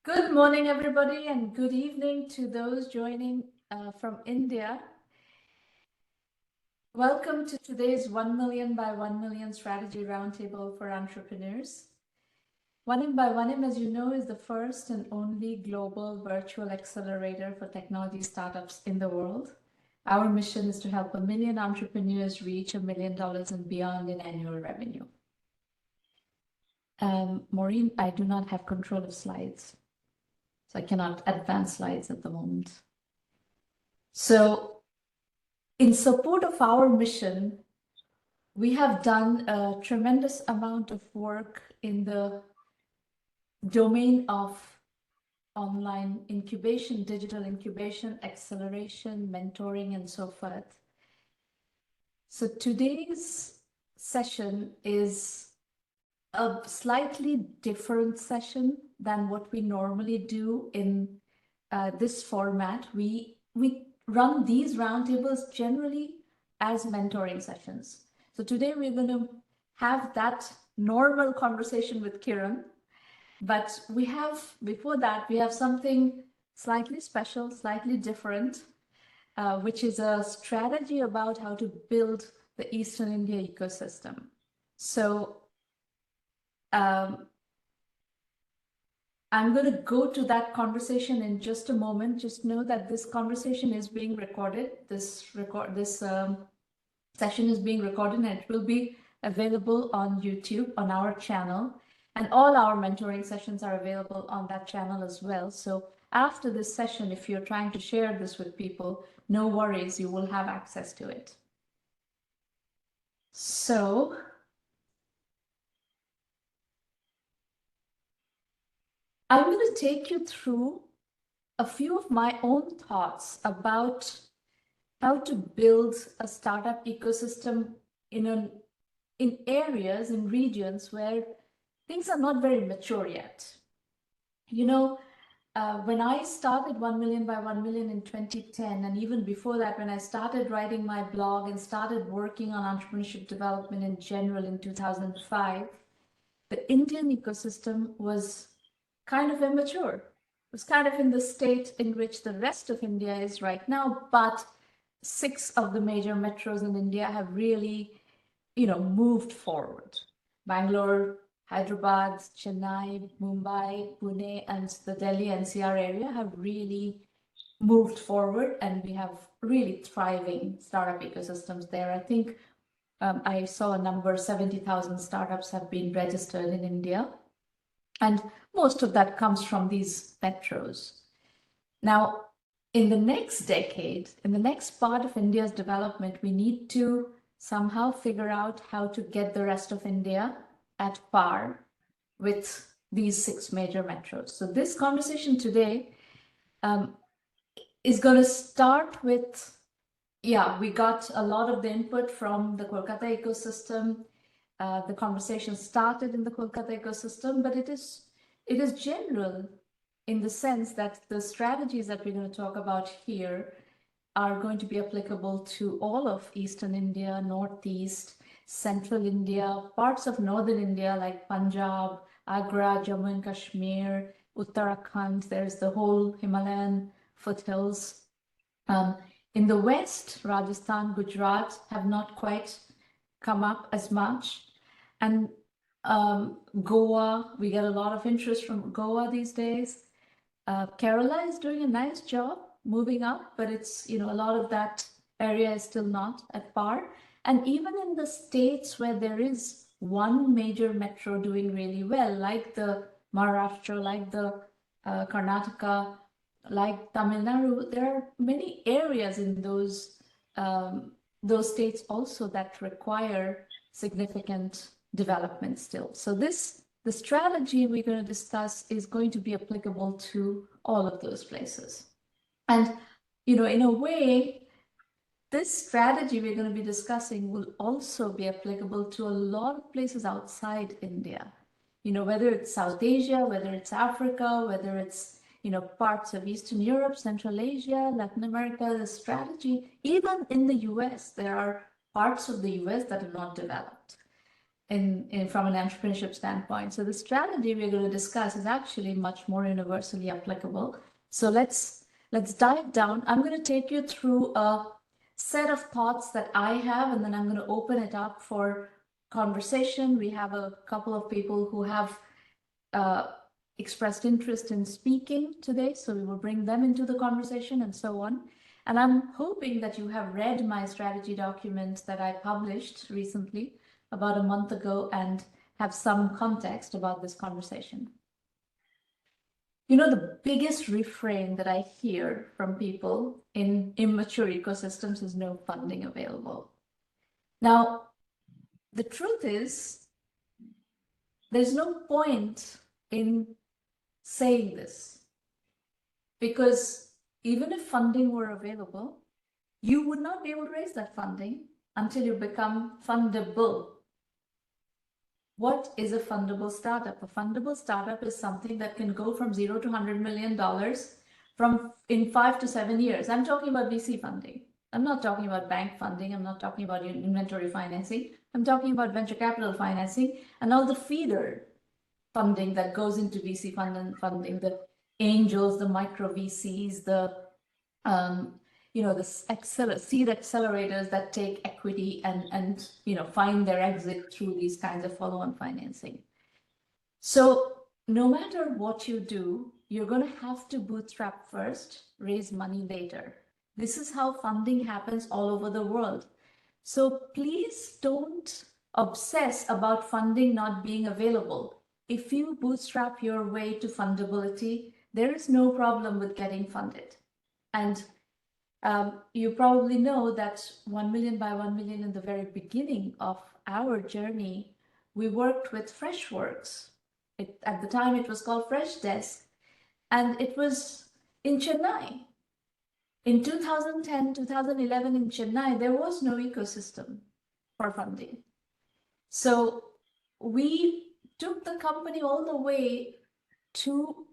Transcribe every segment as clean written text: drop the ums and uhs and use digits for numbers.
Good morning, everybody, and good evening to those joining from India. Welcome to today's 1 million by 1 million strategy roundtable for entrepreneurs. 1M by 1M, as you know, is the first and only global virtual accelerator for technology startups in the world. Our mission is to help 1 million entrepreneurs reach $1 million and beyond in annual revenue. Maureen, I do not have control of slides. So I cannot advance slides at the moment. So in support of our mission, we have done a tremendous amount of work in the domain of online incubation, digital incubation, acceleration, mentoring, and so forth. So today's session is a slightly different session than what we normally do in this format. We run these roundtables generally as mentoring sessions. So today we're going to have that normal conversation with Kiran, but we have, before that, we have something slightly special, slightly different, which is a strategy about how to build the Eastern India ecosystem. So I'm going to go to that conversation in just a moment. Just know that this conversation is being recorded. This session is being recorded, and it will be available on YouTube on our channel. And all our mentoring sessions are available on that channel as well. So after this session, if you're trying to share this with people, no worries, you will have access to it. So I'm going to take you through a few of my own thoughts about how to build a startup ecosystem in areas, in regions where things are not very mature yet. You know, when I started 1 million by 1 million in 2010, and even before that, when I started writing my blog and started working on entrepreneurship development in general in 2005, the Indian ecosystem was kind of immature. It was kind of in the state in which the rest of India is right now, but 6 of the major metros in India have really, moved forward. Bangalore, Hyderabad, Chennai, Mumbai, Pune, and the Delhi NCR area have really moved forward, and we have really thriving startup ecosystems there. I think I saw a number, 70,000 startups have been registered in India. And most of that comes from these metros. Now, in the next decade, in the next part of India's development, we need to somehow figure out how to get the rest of India at par with these 6 major metros. So this conversation today is going to start with, we got a lot of the input from the Kolkata ecosystem. The conversation started in the Kolkata ecosystem, but it is general in the sense that the strategies that we're going to talk about here are going to be applicable to all of Eastern India, Northeast, Central India, parts of Northern India like Punjab, Agra, Jammu and Kashmir, Uttarakhand. There's the whole Himalayan foothills. In the West, Rajasthan, Gujarat have not quite come up as much. And Goa, we get a lot of interest from Goa these days. Kerala is doing a nice job moving up, but it's, a lot of that area is still not at par. And even in the states where there is one major metro doing really well, like the Maharashtra, like the Karnataka, like Tamil Nadu, there are many areas in those states also that require significant development still. So the strategy we're going to discuss is going to be applicable to all of those places. And, in a way, this strategy we're going to be discussing will also be applicable to a lot of places outside India. Whether it's South Asia, whether it's Africa, whether it's parts of Eastern Europe, Central Asia, Latin America, the strategy, even in the US, there are parts of the US that are not developed. from an entrepreneurship standpoint. So the strategy we're going to discuss is actually much more universally applicable. So let's dive down. I'm going to take you through a set of thoughts that I have, and then I'm going to open it up for conversation. We have a couple of people who have expressed interest in speaking today, so we will bring them into the conversation and so on. And I'm hoping that you have read my strategy document that I published recently, about a month ago, and have some context about this conversation. You know, the biggest refrain that I hear from people in immature ecosystems is no funding available. Now, the truth is, there's no point in saying this, because even if funding were available, you would not be able to raise that funding until you become fundable. What is a fundable startup? A fundable startup is something that can go from $0 to $100 million in 5 to 7 years. I'm talking about VC funding. I'm not talking about bank funding. I'm not talking about inventory financing. I'm talking about venture capital financing and all the feeder funding that goes into VC funding, the angels, the micro VCs, the seed accelerators that take equity and find their exit through these kinds of follow-on financing. So no matter what you do, you're going to have to bootstrap first, raise money later. This is how funding happens all over the world. So please don't obsess about funding not being available. If you bootstrap your way to fundability, there is no problem with getting funded. And you probably know that 1Mby1M in the very beginning of our journey, we worked with Freshworks. At the time, it was called Freshdesk, and it was in Chennai. In 2010, 2011 in Chennai, there was no ecosystem for funding. So we took the company all the way to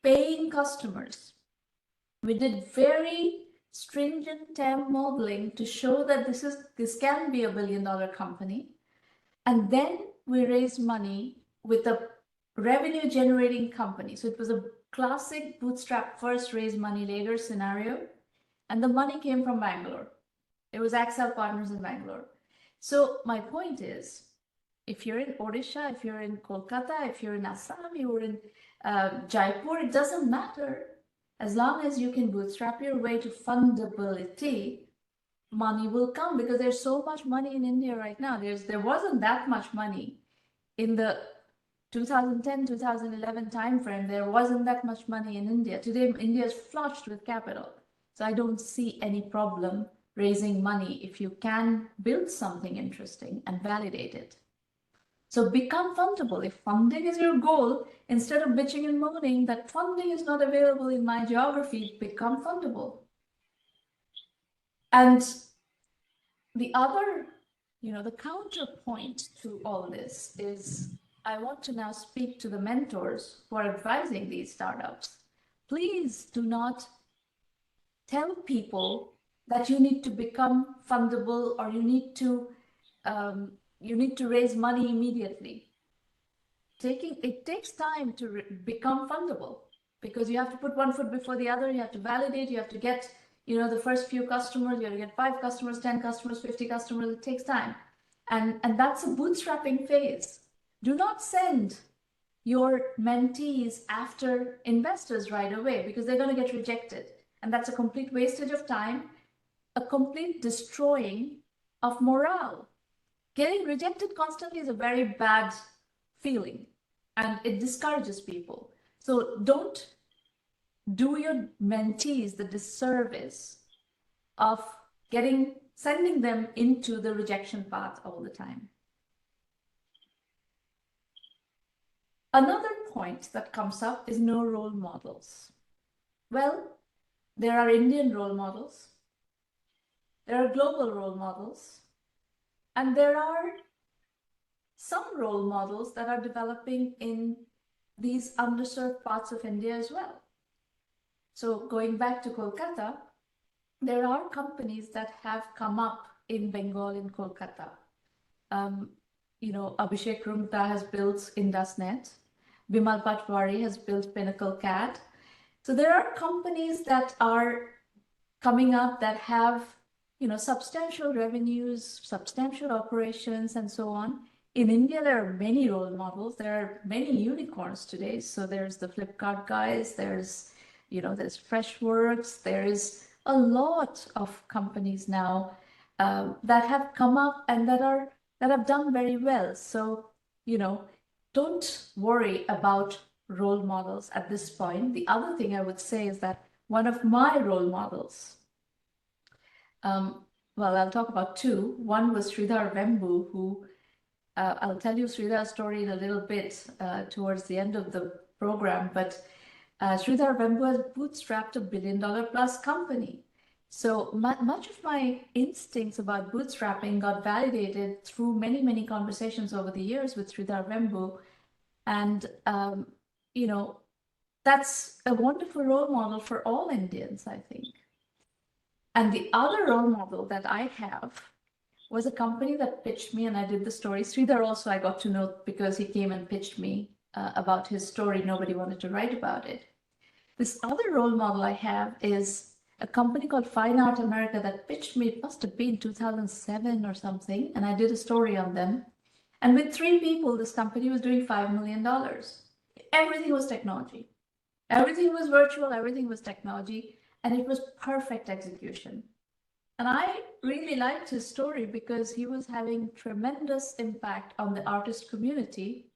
paying customers. We did very stringent TAM modeling to show that this can be $1 billion company. And then we raised money with a revenue generating company. So it was a classic bootstrap first, raise money later scenario. And the money came from Bangalore. It was Axel Partners in Bangalore. So my point is, if you're in Odisha, if you're in Kolkata, if you're in Assam, you're in Jaipur, it doesn't matter. As long as you can bootstrap your way to fundability, money will come, because there's so much money in India right now. There wasn't that much money in the 2010, 2011 timeframe. There wasn't that much money in India. Today, India is flushed with capital. So I don't see any problem raising money if you can build something interesting and validate it. So become fundable. If funding is your goal, instead of bitching and moaning that funding is not available in my geography, become fundable. And the other, the counterpoint to all this is, I want to now speak to the mentors who are advising these startups. Please do not tell people that you need to become fundable or you need to raise money immediately. It takes time to become fundable, because you have to put one foot before the other. You have to validate. You have to get, the first few customers. You have to get 5 customers, 10 customers, 50 customers. It takes time, and that's a bootstrapping phase. Do not send your mentees after investors right away, because they're going to get rejected, and that's a complete wastage of time, a complete destroying of morale. Getting rejected constantly is a very bad feeling, and it discourages people. So don't do your mentees the disservice of sending them into the rejection path all the time. Another point that comes up is no role models. Well, there are Indian role models, there are global role models, and there are some role models that are developing in these underserved parts of India as well. So going back to Kolkata, there are companies that have come up in Bengal, in Kolkata. Abhishek Rumta has built IndusNet. Bimal Patwari has built Pinnacle CAD. So there are companies that are coming up that have, substantial revenues, substantial operations, and so on. In India, there are many role models. There are many unicorns today. So there's the Flipkart guys, there's Freshworks, there's a lot of companies now that have come up and that have done very well. So, don't worry about role models at this point. The other thing I would say is that one of my role models, well, I'll talk about two. One was Sridhar Vembu, who I'll tell you Sridhar's story in a little bit towards the end of the program, but Sridhar Vembu has bootstrapped $1 billion plus company. So much of my instincts about bootstrapping got validated through many, many conversations over the years with Sridhar Vembu. And, that's a wonderful role model for all Indians, I think. And the other role model that I have was a company that pitched me, and I did the story. Sridhar also I got to know because he came and pitched me about his story. Nobody wanted to write about it. This other role model I have is a company called Fine Art America that pitched me. It must have been 2007 or something, and I did a story on them. And with 3 people, this company was doing $5 million. Everything was technology. Everything was virtual, everything was technology, and it was perfect execution. And I really liked his story because he was having tremendous impact on the artist community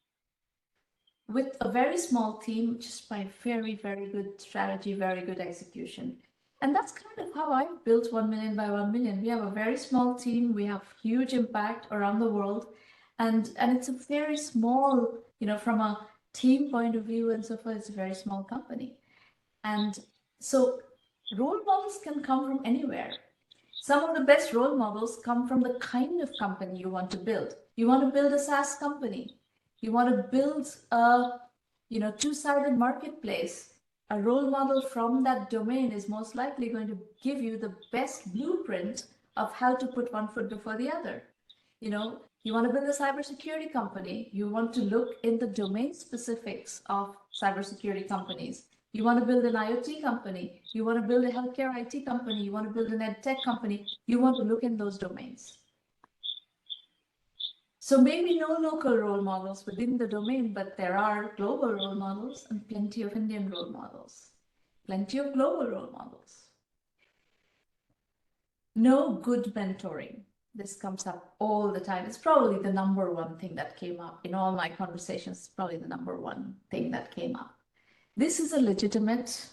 with a very small team, just by very, very good strategy, very good execution. And that's kind of how I built 1Mby1M. We have a very small team. We have huge impact around the world. And it's a very small, from a team point of view and so forth, it's a very small company. And so role models can come from anywhere. Some of the best role models come from the kind of company you want to build. You want to build a SaaS company. You want to build a, two-sided marketplace. A role model from that domain is most likely going to give you the best blueprint of how to put one foot before the other. You want to build a cybersecurity company. You want to look in the domain specifics of cybersecurity companies. You want to build an IoT company. You want to build a healthcare IT company. You want to build an ed tech company. You want to look in those domains. So maybe no local role models within the domain, but there are global role models and plenty of Indian role models, plenty of global role models. No good mentoring. This comes up all the time. It's probably the number one thing that came up in all my conversations. It's probably the number one thing that came up. This is a legitimate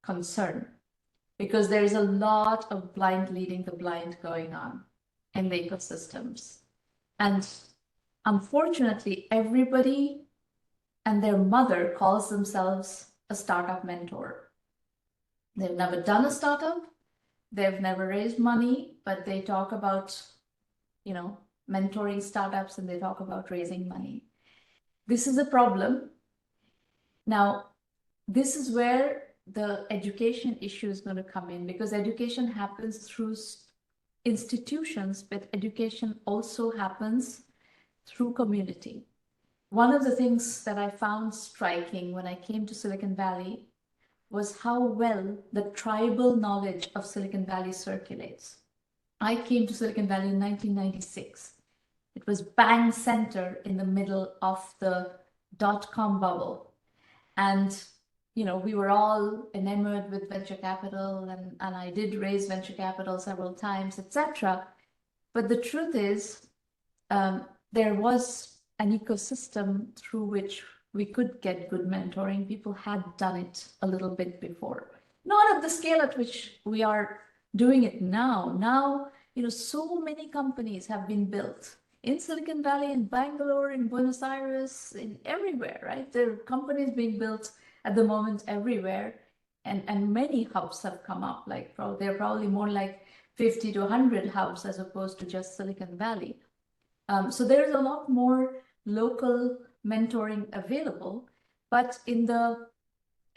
concern because there is a lot of blind leading the blind going on in the ecosystems. And unfortunately, everybody and their mother calls themselves a startup mentor. They've never done a startup. They've never raised money, but they talk about, mentoring startups and they talk about raising money. This is a problem. Now, this is where the education issue is going to come in, because education happens through institutions, but education also happens through community. One of the things that I found striking when I came to Silicon Valley was how well the tribal knowledge of Silicon Valley circulates. I came to Silicon Valley in 1996. It was bang center in the middle of the dot-com bubble. And, we were all enamored with venture capital, and I did raise venture capital several times, etc. But the truth is, there was an ecosystem through which we could get good mentoring. People had done it a little bit before. Not at the scale at which we are doing it now. Now, so many companies have been built in Silicon Valley, in Bangalore, in Buenos Aires, in everywhere, right? There are companies being built at the moment everywhere, and many hubs have come up. Like there are probably more like 50 to 100 hubs as opposed to just Silicon Valley. So there's a lot more local mentoring available, but in the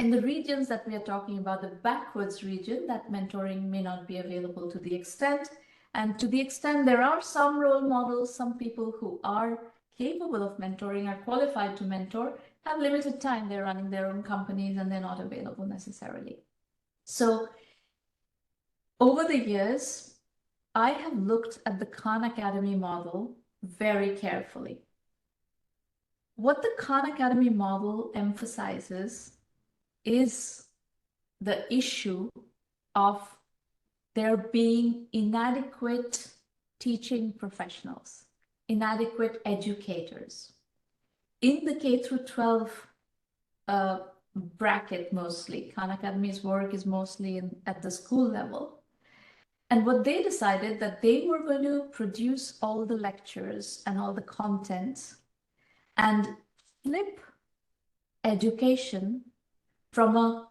regions that we are talking about, the backwards region, that mentoring may not be available to the extent. And to the extent there are some role models, some people who are capable of mentoring, are qualified to mentor, have limited time. They're running their own companies and they're not available necessarily. So over the years, I have looked at the Khan Academy model very carefully. What the Khan Academy model emphasizes is the issue of there being inadequate teaching professionals, inadequate educators. In the K through 12 bracket mostly, Khan Academy's work is mostly at the school level. And what they decided that they were going to produce all the lectures and all the content and flip education from a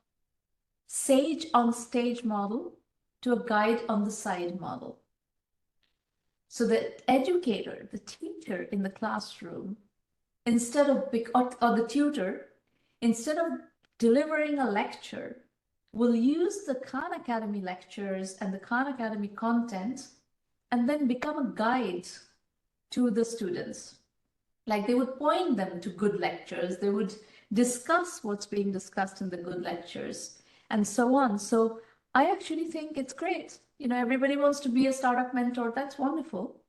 sage on stage model to a guide on the side model. So the educator, the teacher in the classroom, instead of, or the tutor, instead of delivering a lecture, will use the Khan Academy lectures and the Khan Academy content and then become a guide to the students. Like they would point them to good lectures, they would discuss what's being discussed in the good lectures and so on. So I actually think it's great. You know, everybody wants to be a startup mentor, that's wonderful.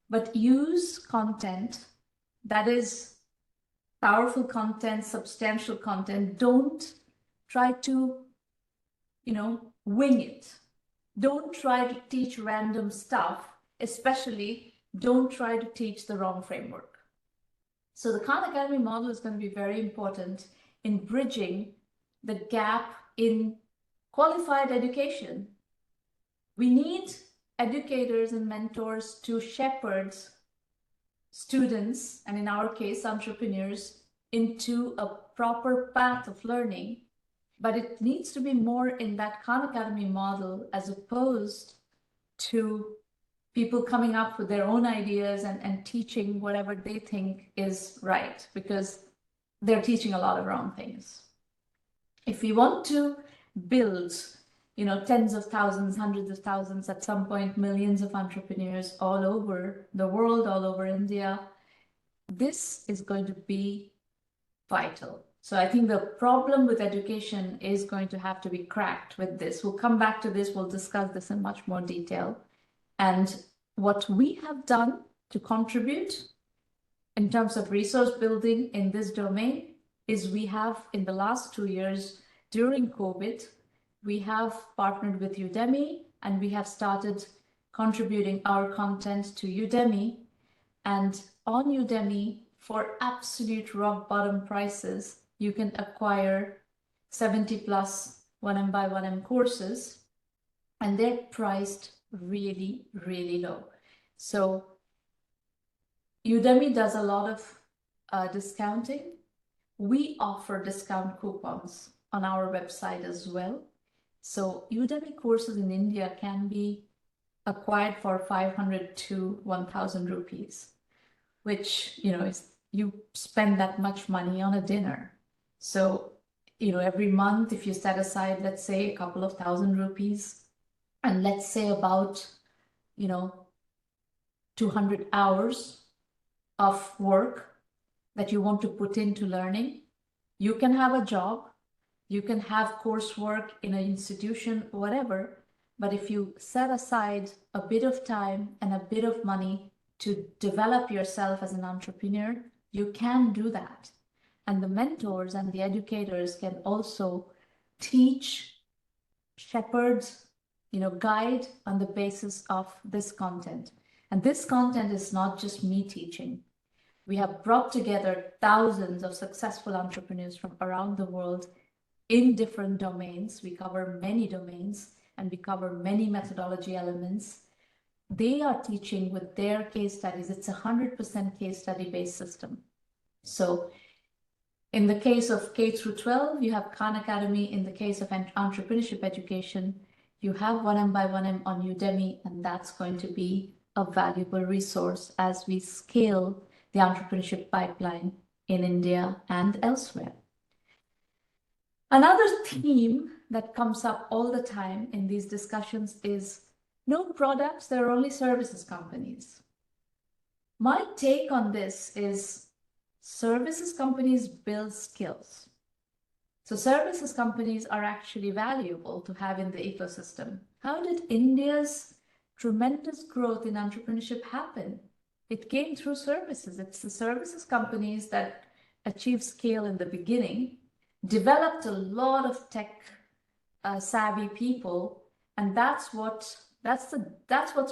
But use content that is powerful content, substantial content. Don't try to, you know, wing it. Don't try to teach random stuff, especially don't try to teach the wrong framework. So the Khan Academy model is going to be very important in bridging the gap in qualified education. We need educators and mentors to shepherd students, and in our case, entrepreneurs, into a proper path of learning. But it needs to be more in that Khan Academy model as opposed to people coming up with their own ideas and teaching whatever they think is right, because they're teaching a lot of wrong things. If we want to build, you know, tens of thousands, hundreds of thousands, at some point, millions of entrepreneurs all over the world, all over India, this is going to be vital. So I think the problem with education is going to have to be cracked with this. We'll come back to this. We'll discuss this in much more detail. And what we have done to contribute in terms of resource building in this domain is we have, in the last 2 years during COVID, we have partnered with Udemy and we have started contributing our content to Udemy. And on Udemy, for absolute rock bottom prices, you can acquire 70 plus 1M1M courses, and they're priced really, really low. So Udemy does a lot of discounting. We offer discount coupons on our website as well. So Udemy courses in India can be acquired for 500 to 1,000 rupees, which, you know, is, you spend that much money on a dinner. So, you know, every month, if you set aside, let's say, a couple of thousand rupees, and let's say about, you know, 200 hours of work that you want to put into learning, you can have a job, you can have coursework in an institution, whatever, but if you set aside a bit of time and a bit of money to develop yourself as an entrepreneur, you can do that. And the mentors and the educators can also teach, shepherd, you know, guide on the basis of this content. And this content is not just me teaching. We have brought together thousands of successful entrepreneurs from around the world in different domains. We cover many domains and we cover many methodology elements. They are teaching with their case studies. It's 100% case study based system. So in the case of K through 12, you have Khan Academy. In the case of entrepreneurship education, you have 1M1M on Udemy, and that's going to be a valuable resource as we scale the entrepreneurship pipeline in India and elsewhere. Another theme that comes up all the time in these discussions is no products, there are only services companies. My take on this is services companies build skills. So services companies are actually valuable to have in the ecosystem. How did India's tremendous growth in entrepreneurship happen? It came through services. It's the services companies that achieved scale in the beginning, developed a lot of tech savvy people, and that's what's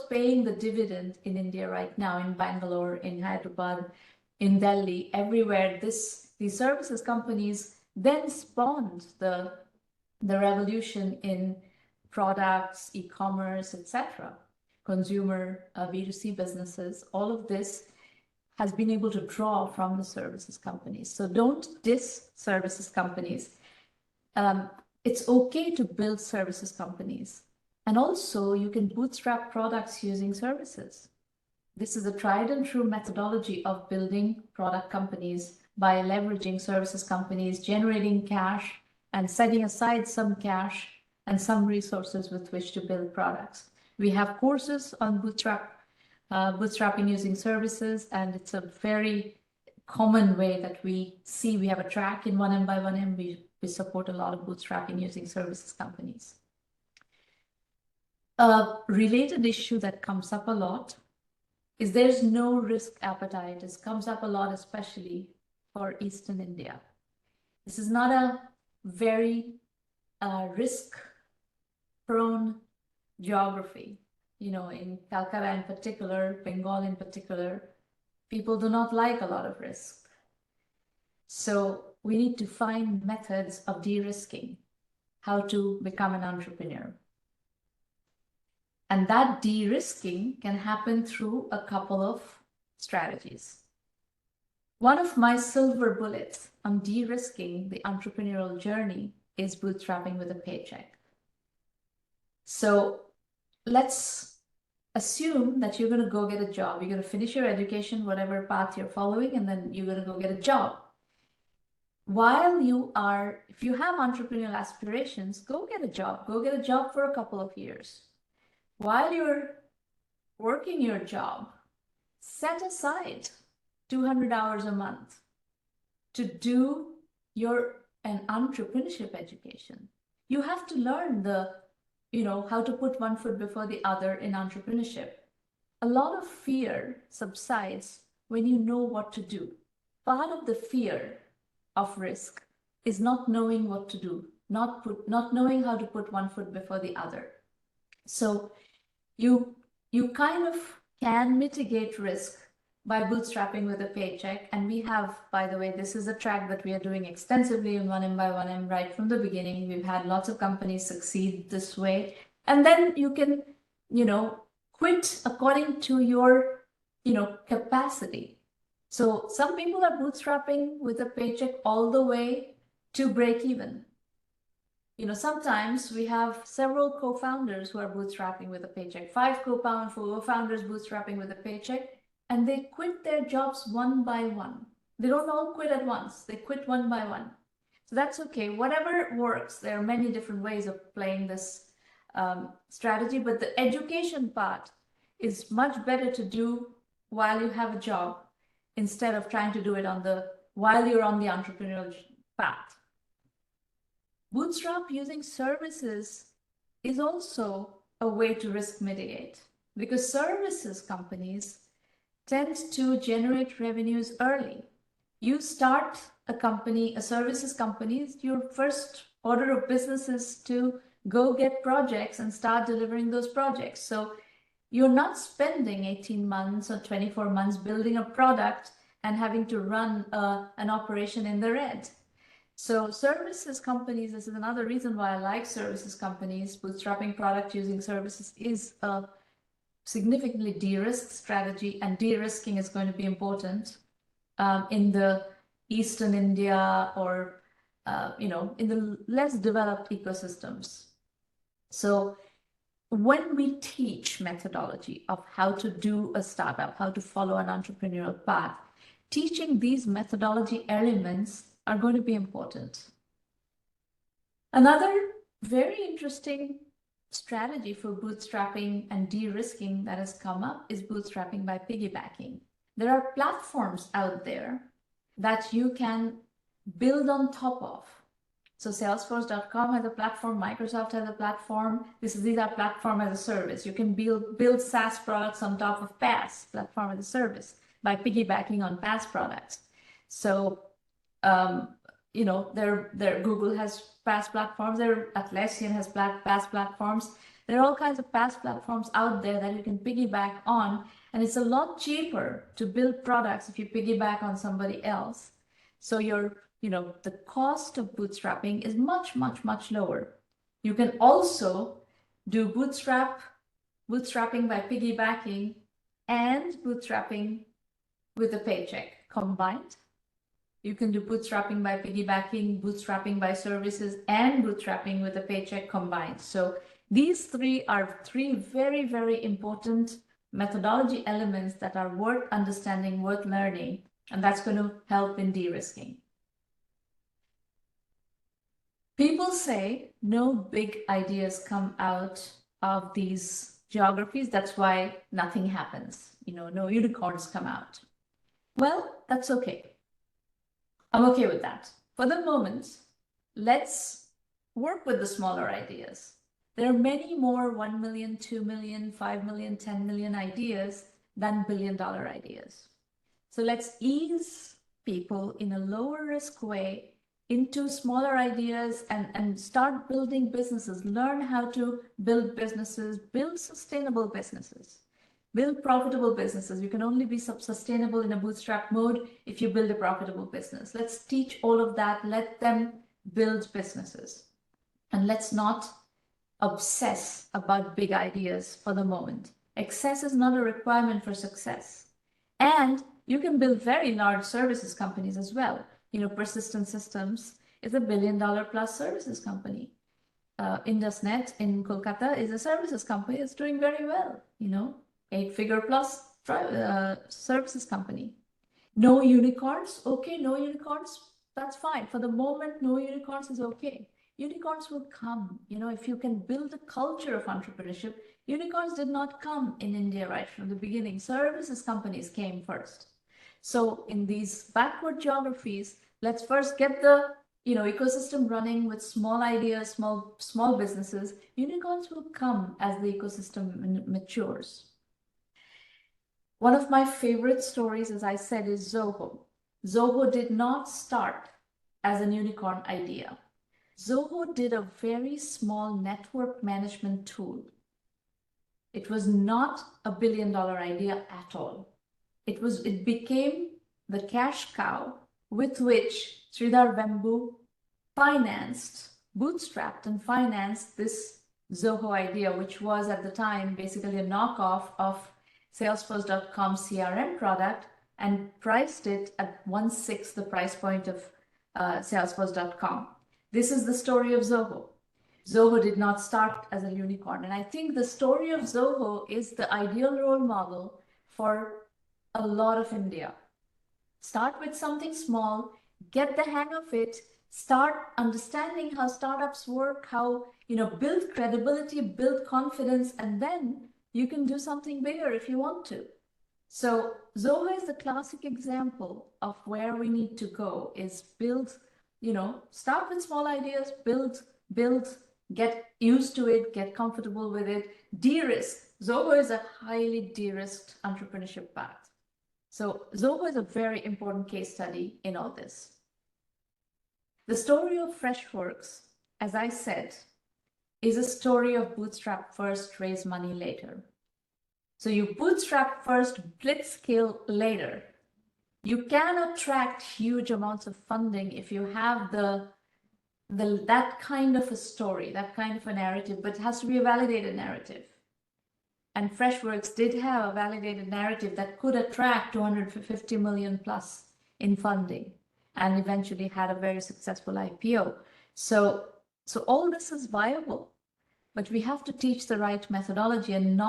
paying the dividend in India right now, in Bangalore, in Hyderabad, in Delhi, everywhere. These services companies then spawned the revolution in products, e-commerce, etc., consumer B2C businesses. All of this has been able to draw from the services companies. So don't diss services companies. It's okay to build services companies. And also you can bootstrap products using services. This is a tried and true methodology of building product companies by leveraging services companies, generating cash and setting aside some cash and some resources with which to build products. We have courses on bootstrapping using services, and it's a very common way that we see. We have a track in 1M by1M. We support a lot of bootstrapping using services companies. A related issue that comes up a lot is there's no risk appetite. This comes up a lot, especially for Eastern India. This is not a very risk-prone geography. You know, in Calcutta in particular, Bengal in particular, people do not like a lot of risk. So we need to find methods of de-risking, how to become an entrepreneur. And that de-risking can happen through a couple of strategies. One of my silver bullets on de-risking the entrepreneurial journey is bootstrapping with a paycheck. So let's assume that you're going to go get a job. You're going to finish your education, whatever path you're following, and then you're going to go get a job. While you are, if you have entrepreneurial aspirations, go get a job. Go get a job for a couple of years. While you're working your job, set aside 200 hours a month to do an entrepreneurship education. You have to learn how to put one foot before the other in entrepreneurship. A lot of fear subsides when you know what to do. Part of the fear of risk is not knowing what to do, not knowing how to put one foot before the other. So you kind of can mitigate risk by bootstrapping with a paycheck. And we have, by the way, this is a track that we are doing extensively in 1M by1M right from the beginning. We've had lots of companies succeed this way. And then you can, quit according to your, capacity. So some people are bootstrapping with a paycheck all the way to break even. Sometimes we have several co-founders who are bootstrapping with a paycheck, 5 co-founders bootstrapping with a paycheck, and they quit their jobs one by one. They don't all quit at once. They quit one by one. So that's okay. Whatever works, there are many different ways of playing this strategy, but the education part is much better to do while you have a job instead of trying to do it while you're on the entrepreneurial path. Bootstrap using services is also a way to risk mitigate, because services companies tend to generate revenues early. You start a company, a services company, your first order of business is to go get projects and start delivering those projects. So you're not spending 18 months or 24 months building a product and having to run an operation in the red. So services companies, this is another reason why I like services companies. Bootstrapping product using services is a significantly de-risk strategy, and de-risking is going to be important in the Eastern India or in the less developed ecosystems. So when we teach methodology of how to do a startup, how to follow an entrepreneurial path, teaching these methodology elements are going to be important. Another very interesting strategy for bootstrapping and de-risking that has come up is bootstrapping by piggybacking. There are platforms out there that you can build on top of. So Salesforce.com has a platform, Microsoft has a platform. These are platform as a service. You can build SaaS products on top of PaaS, platform as a service, by piggybacking on PaaS products. So, Google has PaaS platforms. Atlassian has PaaS platforms. There are all kinds of PaaS platforms out there that you can piggyback on, and it's a lot cheaper to build products if you piggyback on somebody else. So the cost of bootstrapping is much, much, much lower. You can also do bootstrapping by piggybacking and bootstrapping with a paycheck combined. You can do bootstrapping by piggybacking, bootstrapping by services, and bootstrapping with a paycheck combined. So these three are three very, very important methodology elements that are worth understanding, worth learning, and that's going to help in de-risking. People say no big ideas come out of these geographies. That's why nothing happens. No unicorns come out. Well, that's okay. I'm okay with that. For the moment, let's work with the smaller ideas. There are many more 1 million, 2 million, 5 million, 10 million ideas than billion-dollar ideas. So let's ease people in a lower risk way into smaller ideas and start building businesses, learn how to build businesses, build sustainable businesses, build profitable businesses. You can only be sustainable in a bootstrap mode if you build a profitable business. Let's teach all of that. Let them build businesses. And let's not obsess about big ideas for the moment. Excess is not a requirement for success. And you can build very large services companies as well. Persistent Systems is a $1 billion plus services company. IndusNet in Kolkata is a services company. It's doing very well. 8-figure plus services company. No unicorns. Okay, no unicorns. That's fine. For the moment, no unicorns is okay. Unicorns will come. If you can build a culture of entrepreneurship, unicorns did not come in India right from the beginning. Services companies came first. So in these backward geographies, let's first get the ecosystem running with small ideas, small businesses. Unicorns will come as the ecosystem matures. One of my favorite stories, as I said, is Zoho. Zoho did not start as a unicorn idea. Zoho did a very small network management tool. It was not a $1 billion idea at all. It became the cash cow with which Sridhar Vembu bootstrapped and financed this Zoho idea, which was at the time basically a knockoff of Salesforce.com CRM product, and priced it at 1/6 the price point of Salesforce.com. This is the story of Zoho. Zoho did not start as a unicorn. And I think the story of Zoho is the ideal role model for a lot of India. Start with something small, get the hang of it, start understanding how startups work, how, build credibility, build confidence, and then you can do something bigger if you want to. So Zoho is the classic example of where we need to go, is build, start with small ideas, build, get used to it, get comfortable with it, de-risk. Zoho is a highly de-risked entrepreneurship path. So Zoho is a very important case study in all this. The story of Freshworks, as I said, is a story of bootstrap first, raise money later. So you bootstrap first, blitzscale later. You can attract huge amounts of funding if you have that kind of a story, that kind of a narrative, but it has to be a validated narrative. And Freshworks did have a validated narrative that could attract 250 million plus in funding, and eventually had a very successful IPO. So all this is viable, but we have to teach the right methodology and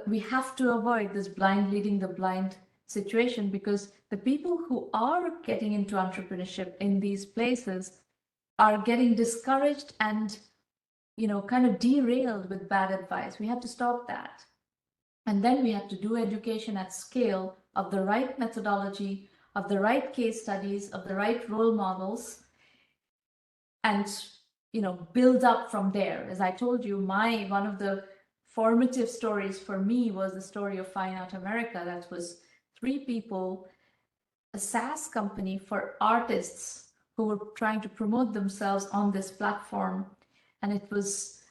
we have to avoid this blind leading the blind situation, because the people who are getting into entrepreneurship in these places are getting discouraged and kind of derailed with bad advice. We had to stop that. And then we had to do education at scale of the right methodology, of the right case studies, of the right role models, and build up from there. As I told you, one of the formative stories for me was the story of Fine Art America. That was three people, a SaaS company for artists who were trying to promote themselves on this platform. And it was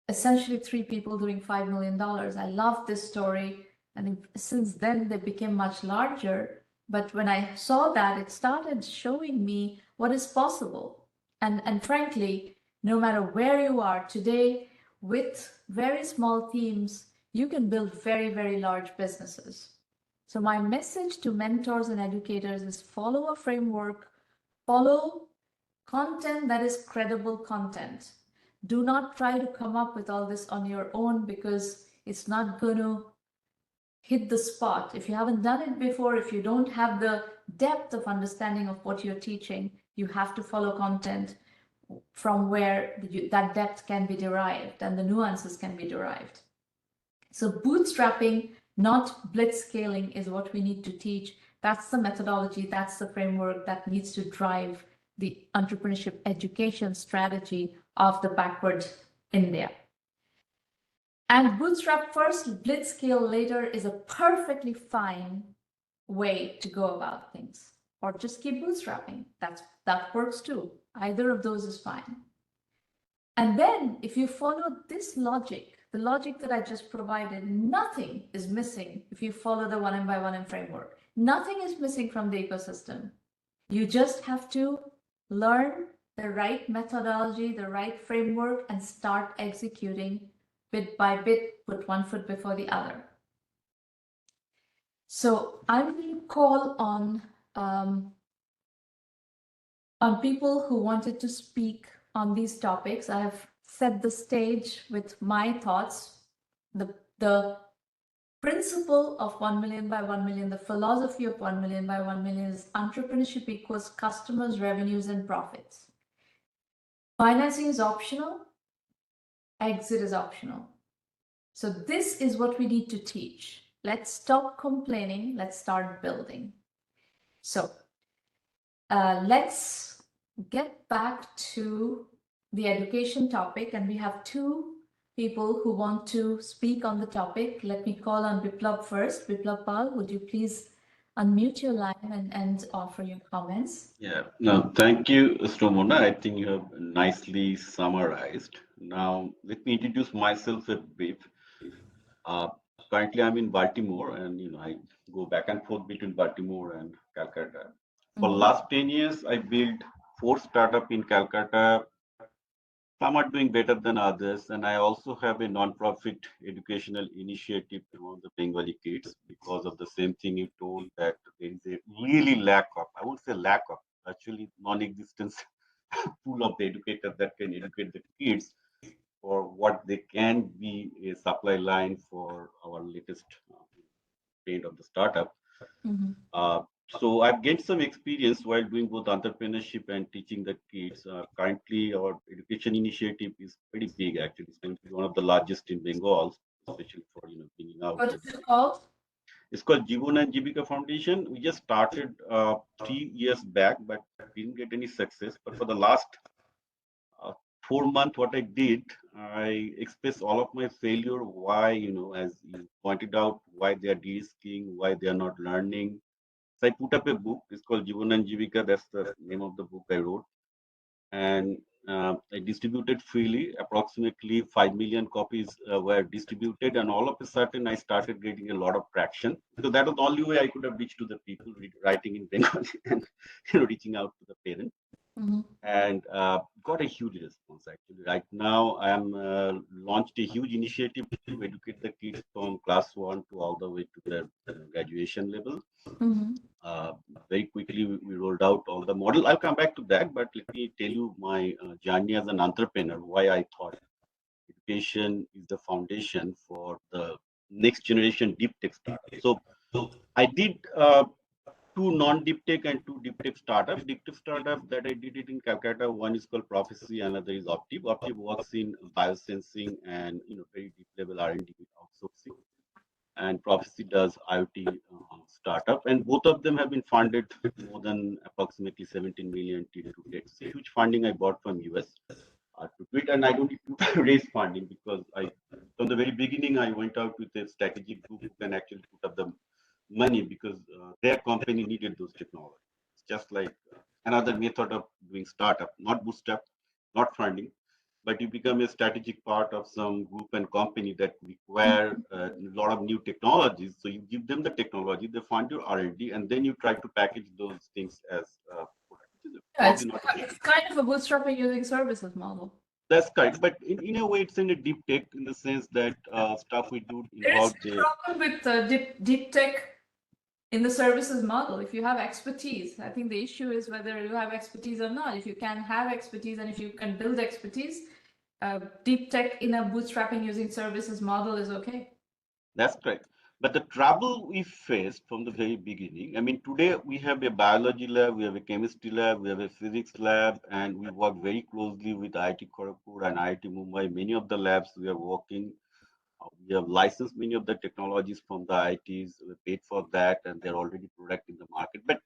essentially three people doing $5 million. I loved this story. And since then, they became much larger. But when I saw that, it started showing me what is possible. And frankly, no matter where you are today, with very small teams, you can build very, very large businesses. So my message to mentors and educators is follow a framework, follow content that is credible content. Do not try to come up with all this on your own, because it's not going to hit the spot. If you haven't done it before, if you don't have the depth of understanding of what you're teaching, you have to follow content from where that depth can be derived and the nuances can be derived. So bootstrapping, not blitzscaling, is what we need to teach. That's the methodology, that's the framework that needs to drive the entrepreneurship education strategy of the backward India. And bootstrap first, blitzscale later is a perfectly fine way to go about things. Or just keep bootstrapping. That works too. Either of those is fine. And then if you follow this logic, the logic that I just provided, nothing is missing if you follow the 1M1M framework. Nothing is missing from the ecosystem. You just have to learn the right methodology, the right framework, and start executing bit by bit, put one foot before the other. So I will call on people who wanted to speak on these topics. I have set the stage with my thoughts. The principle of 1 million by 1 million, the philosophy of 1 million by 1 million is entrepreneurship equals customers, revenues, and profits. Financing is optional, exit is optional. So this is what we need to teach. Let's stop complaining, let's start building. So let's get back to the education topic, and we have two people who want to speak on the topic. Let me call on Biplab first. Biplab Pal, would you please unmute your line and offer your comments? Yeah, no, thank you, Stromona. I think you have nicely summarized. Now, let me introduce myself a bit. Uh, Currently, I'm in Baltimore, and I go back and forth between Baltimore and Calcutta. For last 10 years, I built four startups in Calcutta. Some are doing better than others, and I also have a non-profit educational initiative among the Bengali kids because of the same thing you told, that there is a really lack of, I would say lack of, actually non-existence pool of the educators that can educate the kids for what they can be a supply line for our latest trend of the startup. So I've gained some experience while doing both entrepreneurship and teaching the kids. Currently, our education initiative is pretty big. Actually, it's going to be one of the largest in Bengal, especially for bringing out. What is it called? It's called Jivon and Jivika Foundation. We just started 3 years back, but didn't get any success. But for the last uh, 4 months, what I did, I expressed all of my failure. Why, as you pointed out, why they are de-risking, why they are not learning. So I put up a book. It's called Jivan and Jivika. That's the name of the book I wrote, and I distributed freely. Approximately 5 million copies were distributed, and all of a sudden, I started getting a lot of traction because that was the only way I could have reached to the people writing in Bengali and reaching out to the parents. And got a huge response actually. Right now, I am launched a huge initiative to educate the kids from class 1 to all the way to their graduation level. Uh, Very quickly, we rolled out all the model. I'll come back to that, but let me tell you my journey as an entrepreneur, why I thought education is the foundation for the next generation deep tech startup. So I did two non-deep tech and two deep tech startup. Deep tech startup that I did it in Calcutta. One is called Prophecy, another is Optiv. Optiv works in biosensing and very deep level R&D with outsourcing. And Prophecy does IoT startup. And both of them have been funded more than approximately 17 million till to date. It's a huge funding I bought from US to do it, and I don't need to raise funding because from the very beginning, I went out with a strategic group who can actually put up the money because their company needed those technologies. It's just like another method of doing startup, not bootstrap, not funding, but you become a strategic part of some group and company that require a lot of new technologies. So you give them the technology, they fund your R&D, and then you try to package those things as product, which is Yeah, probably not a big it's kind of a bootstrapping using services model. That's correct. But in a way, it's in a deep tech in the sense that stuff we do There is involves a problem with deep tech in the services model. If you have expertise, I think the issue is whether you have expertise or not. If you can have expertise and if you can build expertise, deep tech in a bootstrapping using services model is okay. That's correct. But the trouble we faced from the very beginning, I mean, today we have a biology lab, we have a chemistry lab, we have a physics lab, and we work very closely with IIT Kharagpur and IIT Mumbai. Many of the labs we are working, we have licensed many of the technologies from the IITs, we paid for that, and they're already product in the market. But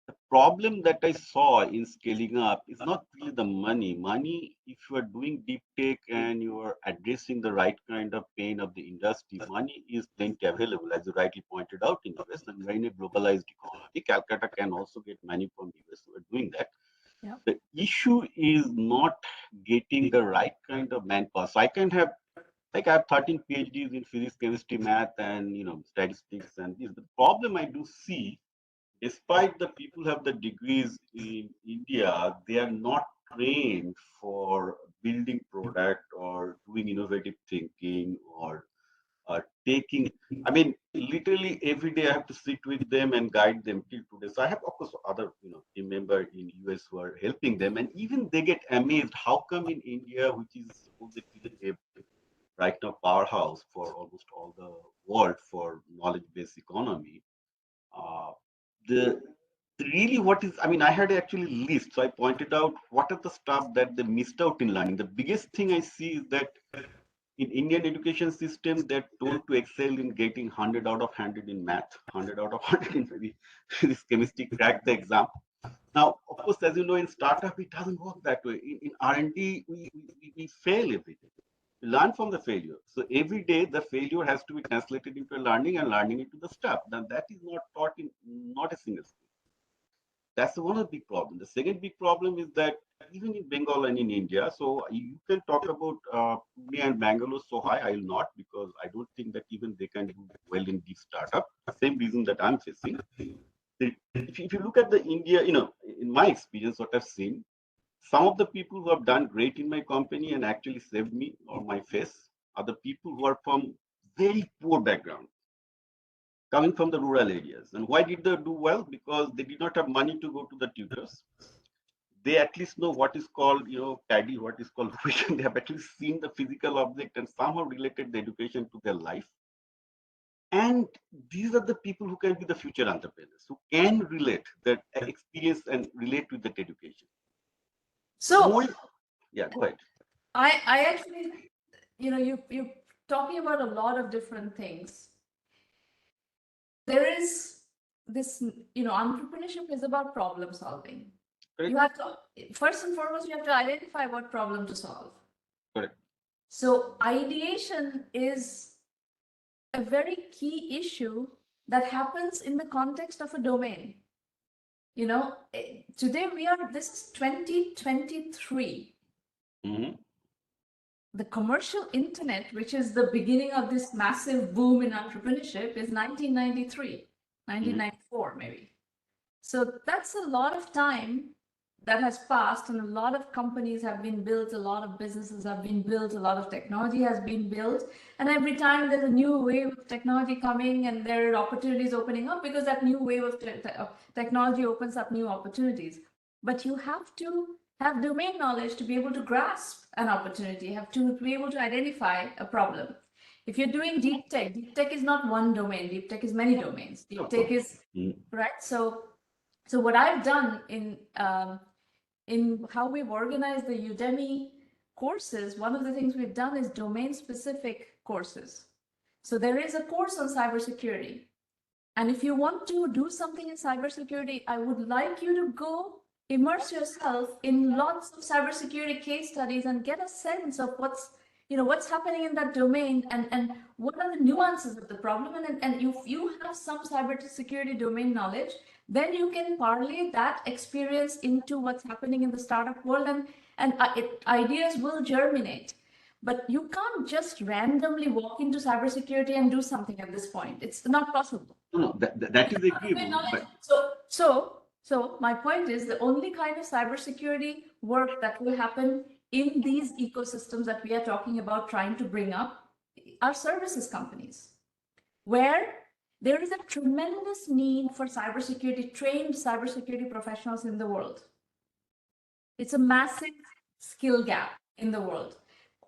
the problem that I saw in scaling up is not really the money. Money, if you are doing deep tech and you are addressing the right kind of pain of the industry, money is plenty available, as you rightly pointed out in US, and we're in a globalized economy. Calcutta can also get money from US. We're doing that. Yeah. The issue is not getting the right kind of manpower. So I can have like I have 13 PhDs in physics, chemistry, math, and statistics and this. The problem I do see despite the people have the degrees in India, they are not trained for building product or doing innovative thinking or taking. I mean, literally every day I have to sit with them and guide them till today. So I have, of course, other team member in US who are helping them, and even they get amazed how come in India, which is supposedly a right now powerhouse for almost all the world for knowledge-based economy uh, the really what is, I mean, I had actually list. So I pointed out what are the stuff that they missed out in learning. The biggest thing I see is that in Indian education system, they're told to excel in getting 100 out of 100 in math, 100 out of 100 in maybe this chemistry, crack the exam. Now, of course, as you know, in startup, it doesn't work that way. In R&D, we fail every day. We learn from the failure. So every day, the failure has to be translated into learning and learning into the stuff. Now, that is not taught in not a single school. That's one of the big problems. The second big problem is that even in Bengal and in India, so you can talk about Pune and Bangalore so high, I will not because I don't think that even they can do well in these startup. Same reason that I'm facing. If you look at the India, in my experience, what I've seen, some of the people who have done great in my company and actually saved me or my face are the people who are from very poor background coming from the rural areas. And why did they do well? Because they did not have money to go to the tutors. They at least know what is called, paddy, what is called vision. They have at least seen the physical object and somehow related the education to their life. And these are the people who can be the future entrepreneurs, who can relate that experience and relate with that education. So Yeah, go ahead. I actually, you're talking about a lot of different things. There is this, entrepreneurship is about problem solving. Correct. You have to, first and foremost, you have to identify what problem to solve. Correct. So ideation is a very key issue that happens in the context of a domain. Today this is 2023. Mm-hmm. The commercial internet, which is the beginning of this massive boom in entrepreneurship, is 1993, 1994 maybe. So that's a lot of time that has passed, and a lot of companies have been built, a lot of businesses have been built, a lot of technology has been built. And every time there's a new wave of technology coming and there are opportunities opening up, because that new wave of technology opens up new opportunities. But you have to have domain knowledge to be able to grasp an opportunity, you have to be able to identify a problem. If you're doing deep tech is not one domain. Deep tech is many domains. Deep tech is right. So what I've done in how we've organized the Udemy courses, one of the things we've done is domain specific courses. So there is a course on cybersecurity. And if you want to do something in cybersecurity, I would like you to go immerse yourself in lots of cybersecurity case studies and get a sense of what's happening in that domain and what are the nuances of the problem. And if you have some cybersecurity domain knowledge, then you can parlay that experience into what's happening in the startup world, and ideas will germinate. But you can't just randomly walk into cybersecurity and do something at this point. It's not possible. No, that is agreeable. But So my point is the only kind of cybersecurity work that will happen in these ecosystems that we are talking about trying to bring up are services companies, where there is a tremendous need for trained cybersecurity professionals in the world. It's a massive skill gap in the world,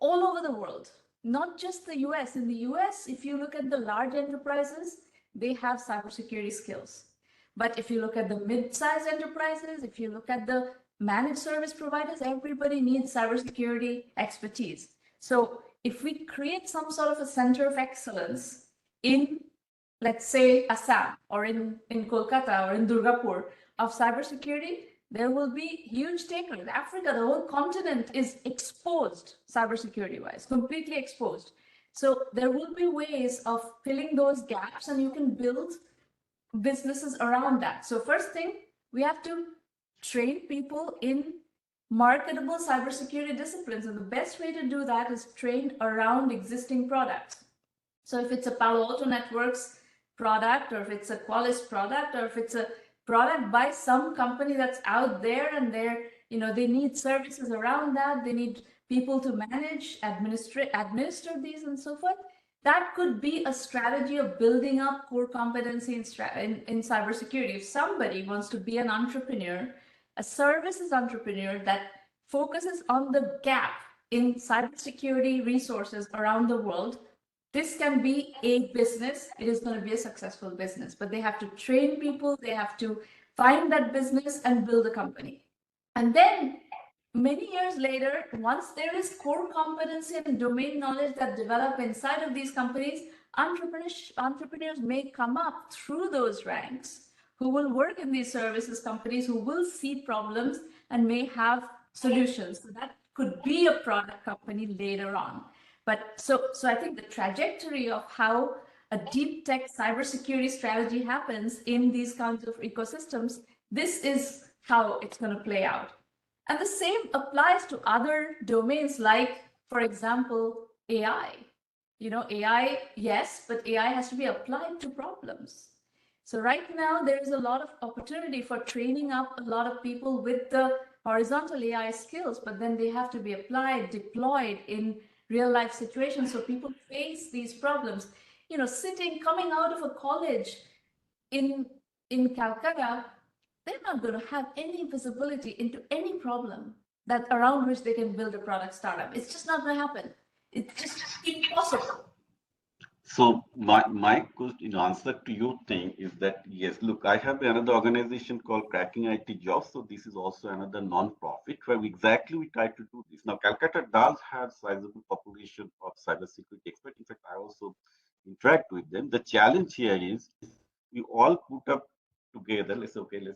all over the world, not just the US. In the US, if you look at the large enterprises, they have cybersecurity skills. But if you look at the mid-sized enterprises, if you look at the managed service providers, everybody needs cybersecurity expertise. So if we create some sort of a center of excellence in, let's say, Assam or in Kolkata or in Durgapur of cybersecurity, there will be huge takers. Africa, the whole continent is exposed cybersecurity-wise, completely exposed. So there will be ways of filling those gaps, and you can build businesses around that. So first thing, we have to train people in marketable cybersecurity disciplines. And the best way to do that is train around existing products. So if it's a Palo Alto Networks product, or if it's a Qualys product, or if it's a product by some company that's out there and they need services around that, they need people to manage, administer these and so forth. That could be a strategy of building up core competency in cybersecurity. If somebody wants to be an entrepreneur, a services entrepreneur that focuses on the gap in cybersecurity resources around the world, this can be a business. It is going to be a successful business, but they have to train people. They have to find that business and build a company. And then many years later, once there is core competency and domain knowledge that develop inside of these companies, entrepreneurs may come up through those ranks who will work in these services companies, who will see problems and may have solutions. So that could be a product company later on. But so I think the trajectory of how a deep tech cybersecurity strategy happens in these kinds of ecosystems, this is how it's going to play out. And the same applies to other domains like, for example, AI. AI, yes, but AI has to be applied to problems. So right now, there is a lot of opportunity for training up a lot of people with the horizontal AI skills, but then they have to be applied, deployed in real life situations. So people face these problems. Coming out of a college in Calcutta, they're not going to have any visibility into any problem that around which they can build a product startup. It's just not going to happen. It's just impossible. so my question, answer to your thing is that yes, look, I have another organization called Cracking IT Jobs. So this is also another non-profit where we try to do this. Now, Calcutta does have sizable population of cybersecurity experts. In fact, I also interact with them. The challenge here is we all put up together. Let's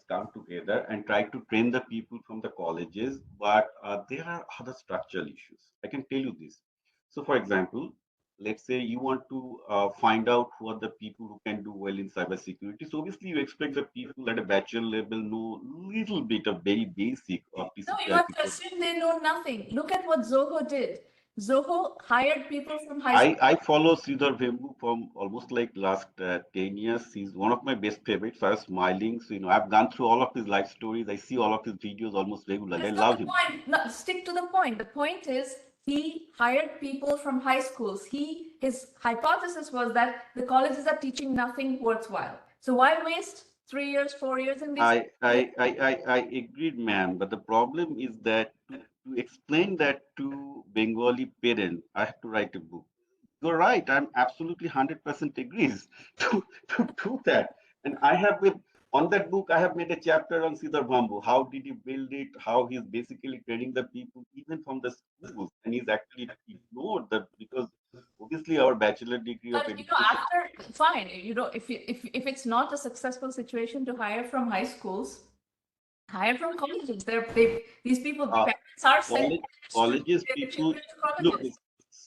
come together and try to train the people from the colleges, but there are other structural issues. I can tell you this. So, for example, let's say you want to find out who are the people who can do well in cybersecurity. So obviously you expect the people at a bachelor level know little bit of very basic No, you TCP/IP. have to assume they know nothing. Look at what Zoho did. Zoho hired people from high school. I follow Sridhar Vembu from almost like last 10 years. He's one of my best favorites. I was smiling. So, I've gone through all of his life stories. I see all of his videos almost regularly. I That's not love the him. point. No, stick to the point. The point is he hired people from high schools. His hypothesis was that the colleges are teaching nothing worthwhile. So why waste 3 years, 4 years in these? I agreed, ma'am. But the problem is that to explain that to Bengali parents, I have to write a book. you're right. I'm absolutely 100% agrees to do that. And I have with on that book, I have made a chapter on Siddhar Bambu. How did he build it? How he's basically training the people, even from the schools, and he's actually ignored that because obviously our bachelor degree of But education. after fine, if it's not a successful situation to hire from high schools, hire from colleges. These people, Uh, parents are sending college, their colleges their people children to look. colleges.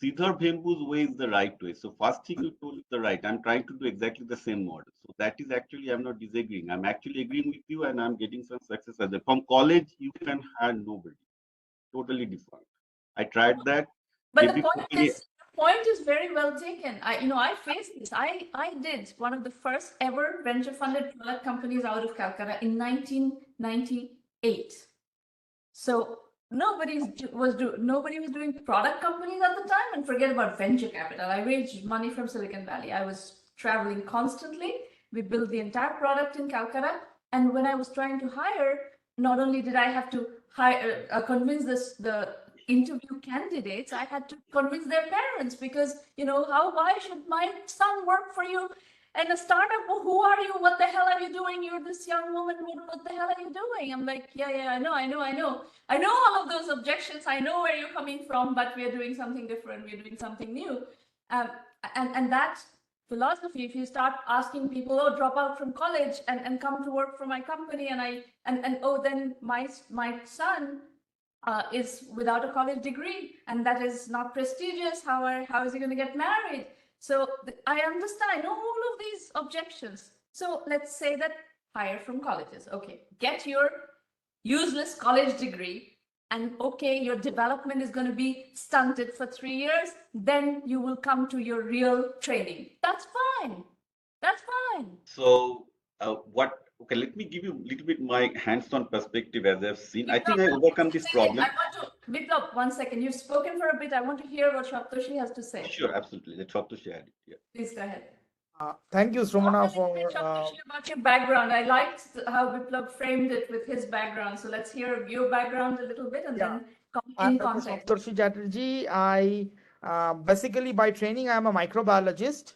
Siddhar Bhembu's way is the right way. So first thing you told is the right. I'm trying to do exactly the same model. So that is actually I'm not disagreeing. I'm actually agreeing with you, and I'm getting some success as well. From college, you can hire nobody. Totally different. I tried that. But Every company. the point is very well taken. I faced this. I did one of the first ever venture funded product companies out of Calcutta in 1998. So nobody was doing product companies at the time, and forget about venture capital. I raised money from Silicon Valley. I was traveling constantly. We built the entire product in Calcutta, and when I was trying to hire, not only did I have to hire convince the interview candidates, I had to convince their parents, because why should my son work for you and a startup? Well, who are you? What the hell are you doing? You're this young woman. What the hell are you doing? I'm like, yeah, I know all of those objections. I know where you're coming from, but we're doing something different. We're doing something new. Um, and that philosophy, if you start asking people, oh, drop out from college and come to work for my company, and oh, then my son is without a college degree, and that is not prestigious. How is he going to get married? So I understand. I know all of these objections. So let's say that hire from colleges. Okay, get your useless college degree, and okay, your development is going to be stunted for 3 years. Then you will come to your real training. That's fine. That's fine. So what? Okay, let me give you a little bit my hands-on perspective as I've seen. I think Biplab, I one overcome this second. problem. Biplab, 1 second. You've spoken for a bit. I want to hear what Shaptoshi has to say. Sure, absolutely. Let's talk to share it. Yeah. Please go ahead. Thank you, Talk Sromana, a little bit, for Shaptoshi, about your background. I liked how Biplab framed it with his background. So let's hear your background a little bit, and yeah. then in I'm context. Saptarshi Chatterjee. I basically by training I am a microbiologist,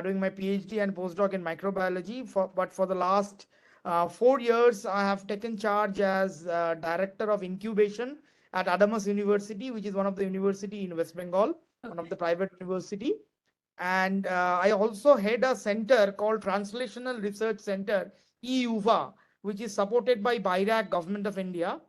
doing my PhD and postdoc in microbiology. But for the last 4 years, I have taken charge as director of incubation at Adamas University, which is one of the university in West Bengal, one of the private university. And I also head a center called Translational Research Center, EUVA, which is supported by BIRAC, Government of India.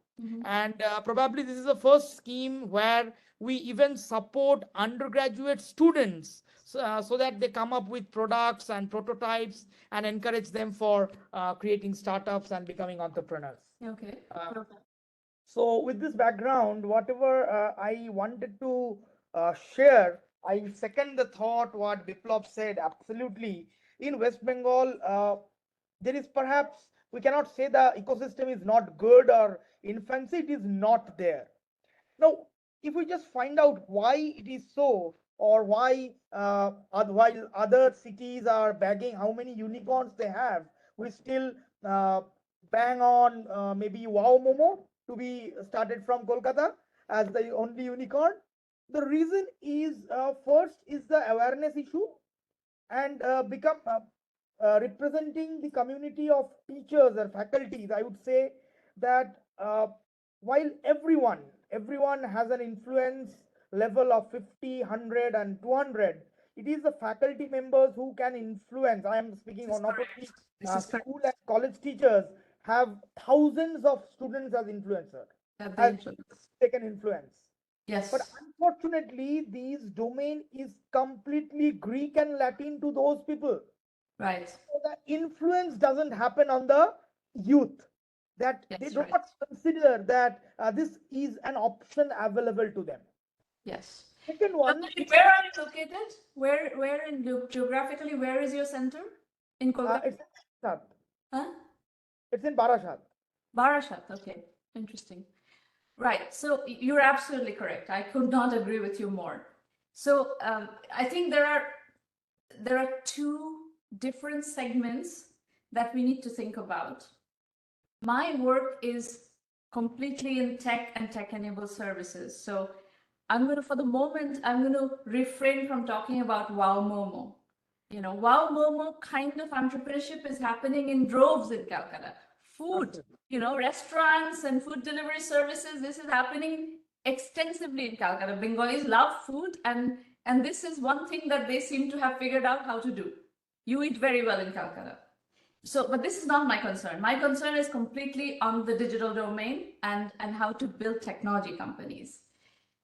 And probably this is the first scheme where we even support undergraduate students, so that they come up with products and prototypes and encourage them for creating startups and becoming entrepreneurs. Okay. So, with this background, whatever I wanted to share, I second the thought what Biplab said. Absolutely, in West Bengal, there is perhaps we cannot say the ecosystem is not good or infancy; it is not there. Now, if we just find out why it is so, or why while other cities are bagging how many unicorns they have, we still uh, bang on maybe Wow Momo to be started from Kolkata as the only unicorn. The reason is first is the awareness issue, and become representing the community of teachers or faculties. I would say that while everyone has an influence level of 50, 100 and 200, it is the faculty members who can influence. I am speaking This is on not correct. only This is correct. school and college teachers have thousands of students as influencer, That they as influence. they can influence. But Yes. unfortunately, this domain is completely Greek and Latin to those people. Right. So the influence doesn't happen on the youth. That they Yes. do Right. not consider that this is an option available to them. Yes. Second one, Shaptoshi, where are you located? Where in geographically? Where is your center? In Kolkata? it's Barashat. Huh? It's in Barashat. Barashat. Okay. Interesting. Right. So you're absolutely correct. I could not agree with you more. So I think there are two different segments that we need to think about. My work is completely in tech and tech-enabled services. So for the moment, I'm going to refrain from talking about wow Momo. Wow Momo kind of entrepreneurship is happening in droves in Calcutta. Food, restaurants and food delivery services, this is happening extensively in Calcutta. Bengalis love food, and this is one thing that they seem to have figured out how to do. You eat very well in Calcutta. So, but this is not my concern. My concern is completely on the digital domain and how to build technology companies.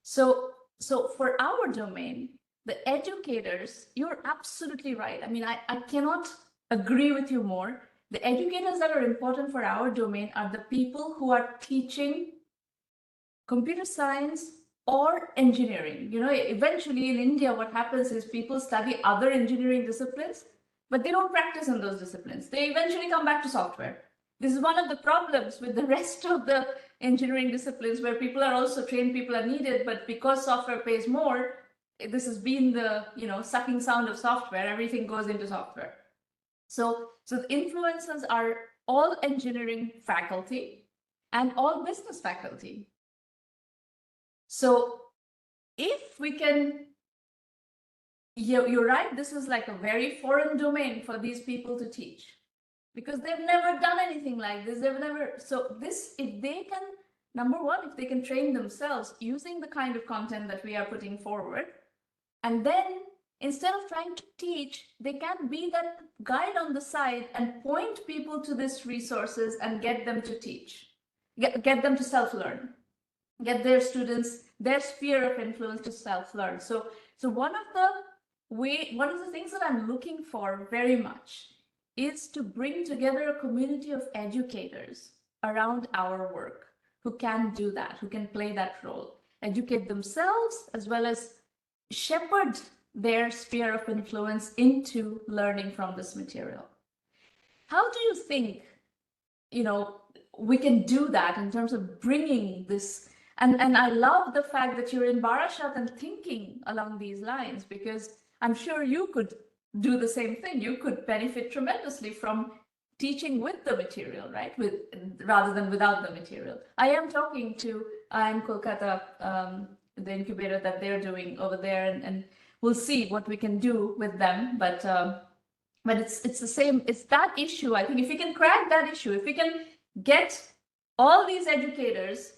So for our domain, the educators, you're absolutely right. I mean, I cannot agree with you more. The educators that are important for our domain are the people who are teaching computer science or engineering. Eventually in India, what happens is people study other engineering disciplines, but they don't practice in those disciplines. They eventually come back to software. This is one of the problems with the rest of the engineering disciplines, where people are also trained, people are needed, but because software pays more, this has been the sucking sound of software. Everything goes into software. So the influencers are all engineering faculty and all business faculty. So if we can, you're right, this is like a very foreign domain for these people to teach, because they've never done anything like this. So this, if they can, number one, if they can train themselves using the kind of content that we are putting forward, and then instead of trying to teach, they can be that guide on the side and point people to these resources and get them to teach, get them to self-learn, get their students, their sphere of influence to self-learn. So one of the things that I'm looking for very much is to bring together a community of educators around our work who can do that, who can play that role, educate themselves, as well as shepherd their sphere of influence into learning from this material. How do you think, we can do that in terms of bringing this? And I love the fact that you're in Barashat and thinking along these lines, because I'm sure you could do the same thing. You could benefit tremendously from teaching with the material, right? Rather than without the material. I am talking to Kolkata, the incubator that they're doing over there, and we'll see what we can do with them. But it's the same. It's that issue. I think if we can crack that issue, if we can get all these educators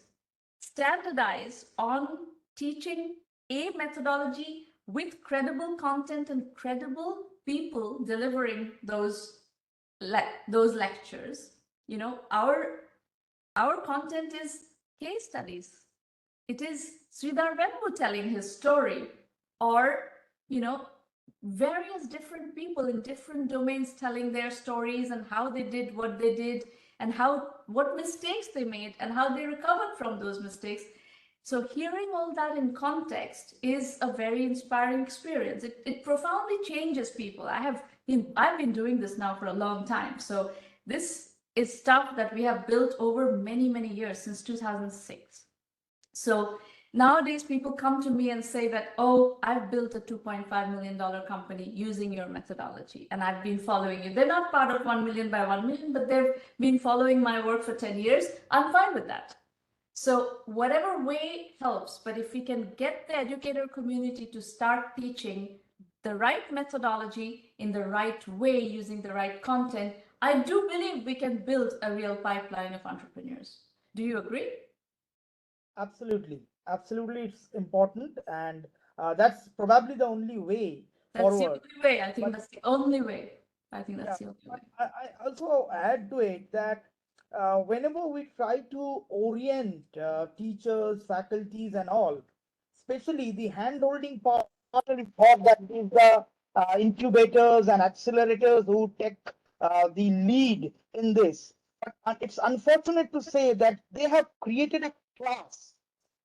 standardize on teaching a methodology with credible content and credible people delivering those lectures, our content is case studies. It is Sridhar Vembu telling his story, or various different people in different domains telling their stories and how they did what they did, and what mistakes they made and how they recovered from those mistakes. So hearing all that in context is a very inspiring experience. It profoundly changes people. I've been doing this now for a long time. So this is stuff that we have built over many, many years, since 2006. So nowadays people come to me and say that, oh, I've built a $2.5 million company using your methodology, and I've been following you. They're not part of 1 million by 1 million, but they've been following my work for 10 years. I'm fine with that. So whatever way helps, but if we can get the educator community to start teaching the right methodology in the right way, using the right content, I do believe we can build a real pipeline of entrepreneurs. Do you agree? Absolutely, absolutely, it's important, and that's probably the only way That's the forward. only way. I think But that's the only way. I think yeah, that's the only way. I also add to it that whenever we try to orient teachers, faculties, and all, especially the hand-holding part, we thought that is the incubators and accelerators who take the lead in this. But it's unfortunate to say that they have created a class.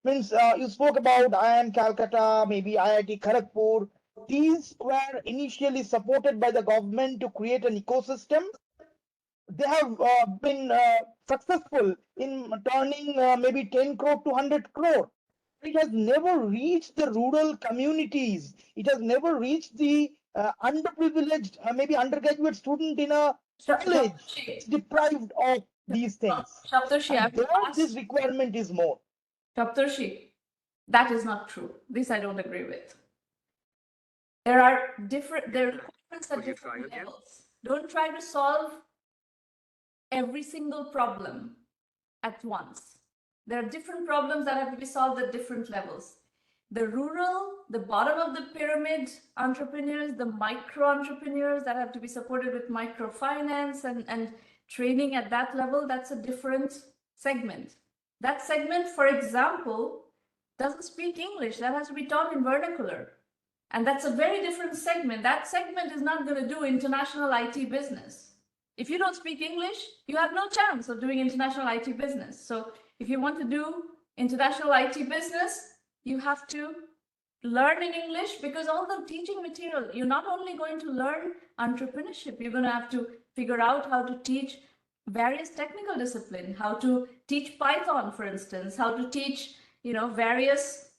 Means you spoke about IIM Calcutta, maybe IIT Kharagpur. These were initially supported by the government to create an ecosystem. They have been successful in turning maybe 10 crore to 100 crore. It has never reached the rural communities. It has never reached the underprivileged, maybe undergraduate student in a college. It's Shaptarshi, deprived of these things. Shaptarshi, I And have to there, this ask. requirement is more. Shaptarshi, That is not true. This I don't agree with. There are requirements at different levels. Don't try to solve every single problem at once. There are different problems that have to be solved at different levels. The rural, the bottom of the pyramid entrepreneurs, the micro entrepreneurs that have to be supported with microfinance and training at that level, that's a different segment. That segment, for example, doesn't speak English. That has to be taught in vernacular. And that's a very different segment. That segment is not going to do international IT business. If you don't speak English, you have no chance of doing international IT business. So if you want to do international IT business, you have to learn in English, because all the teaching material, you're not only going to learn entrepreneurship, you're going to have to figure out how to teach various technical disciplines, how to teach Python, for instance, how to teach, various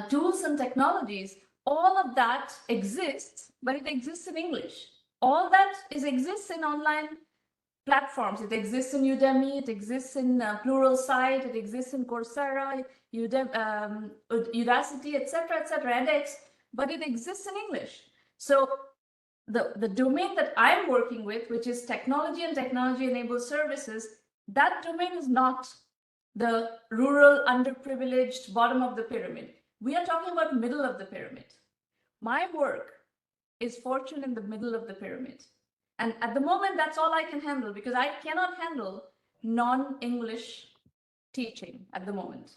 tools and technologies. All of that exists, but it exists in English. All that exists in online platforms. It exists in Udemy, it exists in Pluralsight, it exists in Coursera, Udacity, etc., edX, but it exists in English. So the domain that I'm working with, which is technology and technology-enabled services, that domain is not the rural, underprivileged bottom of the pyramid. We are talking about middle of the pyramid. My work is fortune in the middle of the pyramid. And at the moment, that's all I can handle, because I cannot handle non-English teaching at the moment.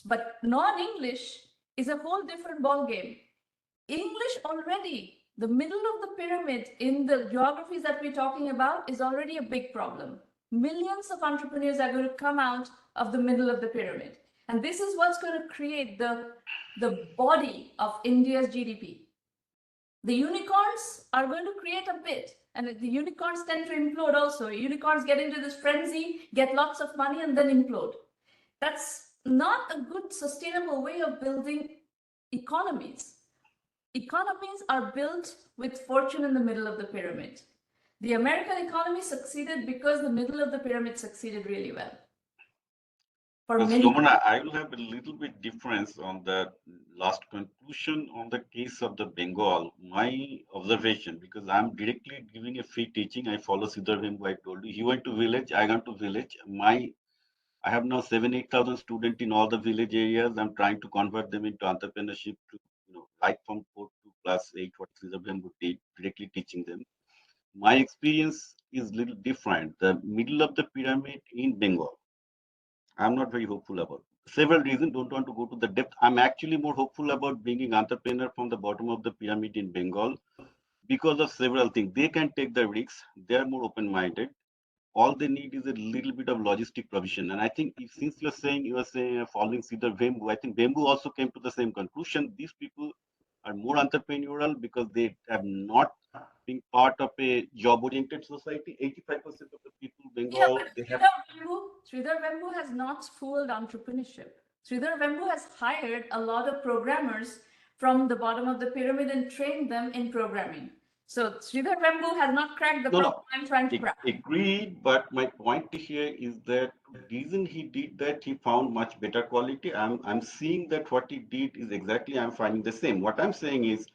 But non-English is a whole different ballgame. English already, the middle of the pyramid in the geographies that we're talking about, is already a big problem. Millions of entrepreneurs are going to come out of the middle of the pyramid. And this is what's going to create the body of India's GDP. The unicorns are going to create a bit, and the unicorns tend to implode also. Unicorns get into this frenzy, get lots of money, and then implode. That's not a good, sustainable way of building economies. Economies are built with fortune in the middle of the pyramid. The American economy succeeded because the middle of the pyramid succeeded really well. Somana, I will have a little bit difference on the last conclusion on the case of the Bengal. My observation, because I'm directly giving a free teaching, I follow Siddhar Vembu, I told you. He went to village, I went to village. I have now 8,000 students in all the village areas. I'm trying to convert them into entrepreneurship to, right from 4 to class 8, what Siddhar Vembu did, directly teaching them. My experience is little different. The middle of the pyramid in Bengal, I'm not very hopeful about. Several reasons, don't want to go to the depth. I'm actually more hopeful about bringing entrepreneur from the bottom of the pyramid in Bengal because of several things. They can take the risks. They are more open-minded. All they need is a little bit of logistic provision. And I think since you are saying following Siddhar Vembu, I think Vembu also came to the same conclusion. These people are more entrepreneurial because they have not been part of a job-oriented society. 85% of the people in Bengal, they have. Sridhar Vembu has not fooled entrepreneurship. Sridhar Vembu has hired a lot of programmers from the bottom of the pyramid and trained them in programming. So Sridhar Vembu has not cracked the problem I'm trying to crack. Agreed, but my point here is that reason he did that, he found much better quality. I'm seeing that what he did is exactly I'm finding the same. What I'm saying is,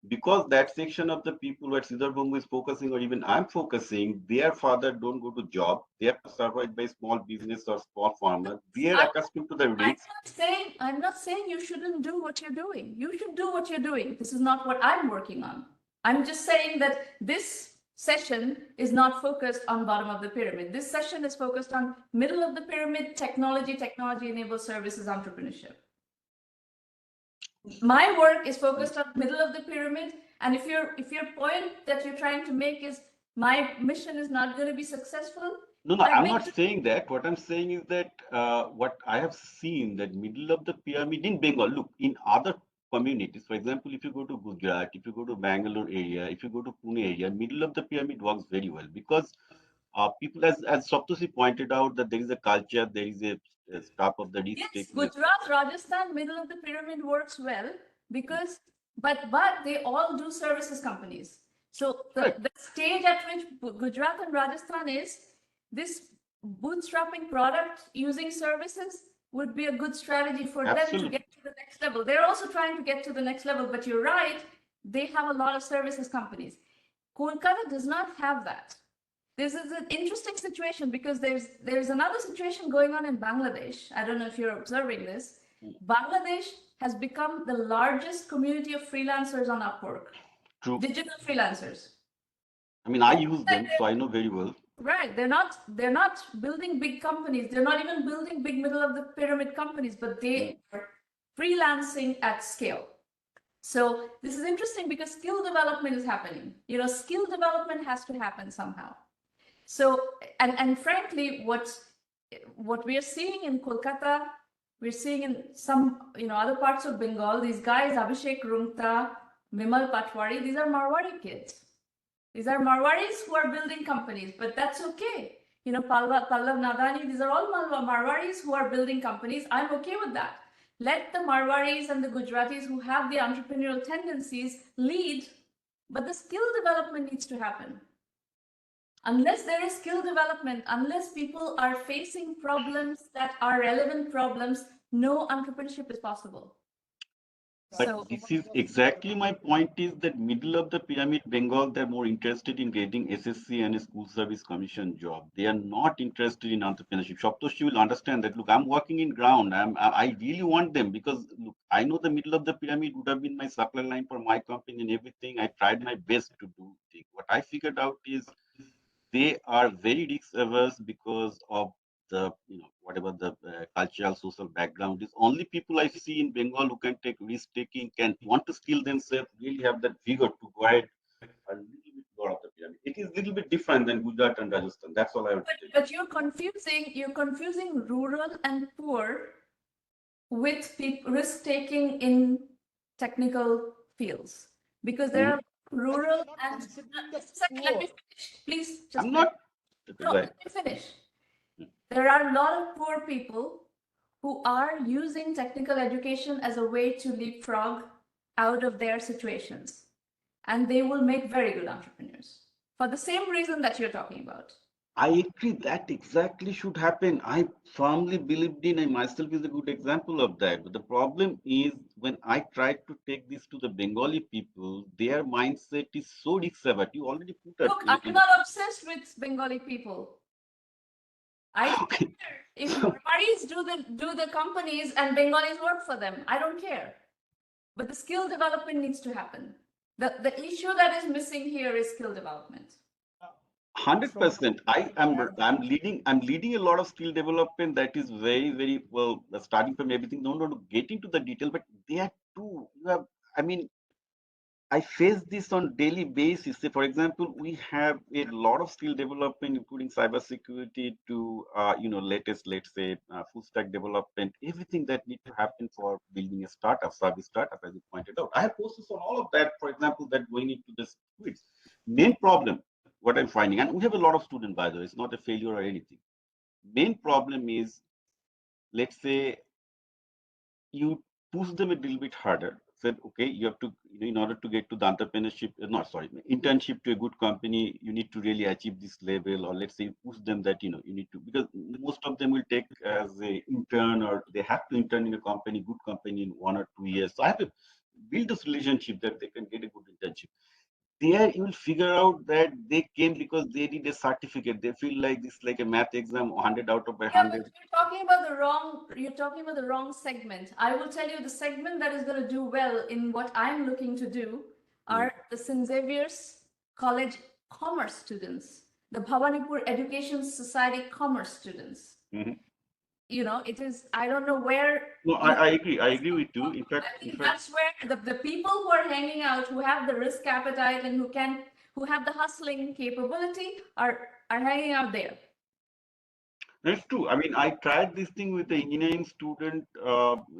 because that section of the people where Siddhar Vembu is focusing, or even I'm focusing, their father don't go to job. They are survived by small business or small farmers. They are accustomed to the risks. I'm not saying you shouldn't do what you're doing. You should do what you're doing. This is not what I'm working on. I'm just saying that this session is not focused on bottom of the pyramid. This session is focused on middle of the pyramid, technology-enabled services, entrepreneurship. My work is focused on middle of the pyramid, and if your point that you're trying to make is my mission is not going to be successful. No, I'm not saying that. What I'm saying is that what I have seen, that middle of the pyramid in Bengal, look, in other communities, for example, if you go to Gujarat, if you go to Bangalore area, if you go to Pune area, middle of the pyramid works very well because people, as Saptosi pointed out, that there is a culture, there is a staff of the risk. Yes, Gujarat, Rajasthan, middle of the pyramid works well because, but they all do services companies. So the stage at which Gujarat and Rajasthan is, this bootstrapping product using services would be a good strategy for them to Absolutely. get to the next level. They're also trying to get to the next level, but you're right, they have a lot of services companies. Kolkata does not have that. This is an interesting situation because there's another situation going on in Bangladesh. I don't know if you're observing this. Bangladesh has become the largest community of freelancers on Upwork. True. Digital freelancers. I mean, I use them, so I know very well. Right. They're not building big companies. They're not even building big middle of the pyramid companies, but they are freelancing at scale. So this is interesting because skill development is happening. You know, skill development has to happen somehow. So, and frankly, what we are seeing in Kolkata, we're seeing in some, you know, other parts of Bengal, these guys, Abhishek Rungta, Vimal Patwari, these are Marwari kids. These are Marwaris who are building companies, but that's okay. You know, Pallav Nadani, these are all Marwaris who are building companies. I'm okay with that. Let the Marwaris and the Gujaratis who have the entrepreneurial tendencies lead, but the skill development needs to happen. Unless there is skill development, unless people are facing problems that are relevant problems, no entrepreneurship is possible. But So this is exactly my point is that middle of the pyramid, Bengal, they're more interested in getting SSC and a school service commission job. They are not interested in entrepreneurship. Shoptoshi will understand that, look, I'm working in ground. I really want them because, look, I know the middle of the pyramid would have been my supply line for my company and everything. I tried my best to do things. What I figured out is they are very risk averse because of the whatever the cultural social background is. Only people I see in Bengal who can take risk taking, can want to skill themselves, really have that vigor to go ahead a little bit lower of the pyramid. It is a little bit different than Gujarat and Rajasthan. That's all I would say. but you're confusing rural and poor with risk taking in technical fields, because there are rural and just a second, let me finish, please. Just I'm finish. not. No, Right. let me finish. There are a lot of poor people who are using technical education as a way to leapfrog out of their situations, and they will make very good entrepreneurs for the same reason that you're talking about. I agree that exactly should happen. I firmly believed in, I myself is a good example of that. But the problem is when I tried to take this to the Bengali people, their mindset is so risk-averse. You already put it. Look, I'm not obsessed with Bengali people. I don't Okay. care if Marwaris do the companies and Bengalis work for them. I don't care. But the skill development needs to happen. The issue that is missing here is skill development. 100%. I'm leading a lot of skill development that is very, very well starting from everything. No, no, no, get into the detail, but there too, you have, I mean, I face this on daily basis. Say, for example, we have a lot of skill development, including cybersecurity to, latest, let's say, full stack development, everything that need to happen for building a startup, service startup, as you pointed out. I have posters on all of that, for example, that going into this quiz. Main problem, what I'm finding, and we have a lot of students, by the way, it's not a failure or anything. Main problem is, let's say, you push them a little bit harder. Said, okay, you have to, in order to get to the entrepreneurship, not sorry, internship to a good company, you need to really achieve this level, or let's say push them that, you need to, because most of them will take as a intern, or they have to intern in a company, good company in 1 or 2 years. So I have to build this relationship that they can get a good internship. There you will figure out that they came because they did a certificate. They feel like this is like a math exam, 100 out of Yeah, 100. but you're talking about the wrong segment. I will tell you the segment that is going to do well in what I'm looking to do are the St. Xavier's College commerce students, the Bhawanipur Education Society commerce students. Mhm. It is, I don't know where. No, I agree. I agree with you. In I think fact, that's where the people who are hanging out, who have the risk appetite and who have the hustling capability are hanging out there. that's true. I mean, I tried this thing with the engineering student,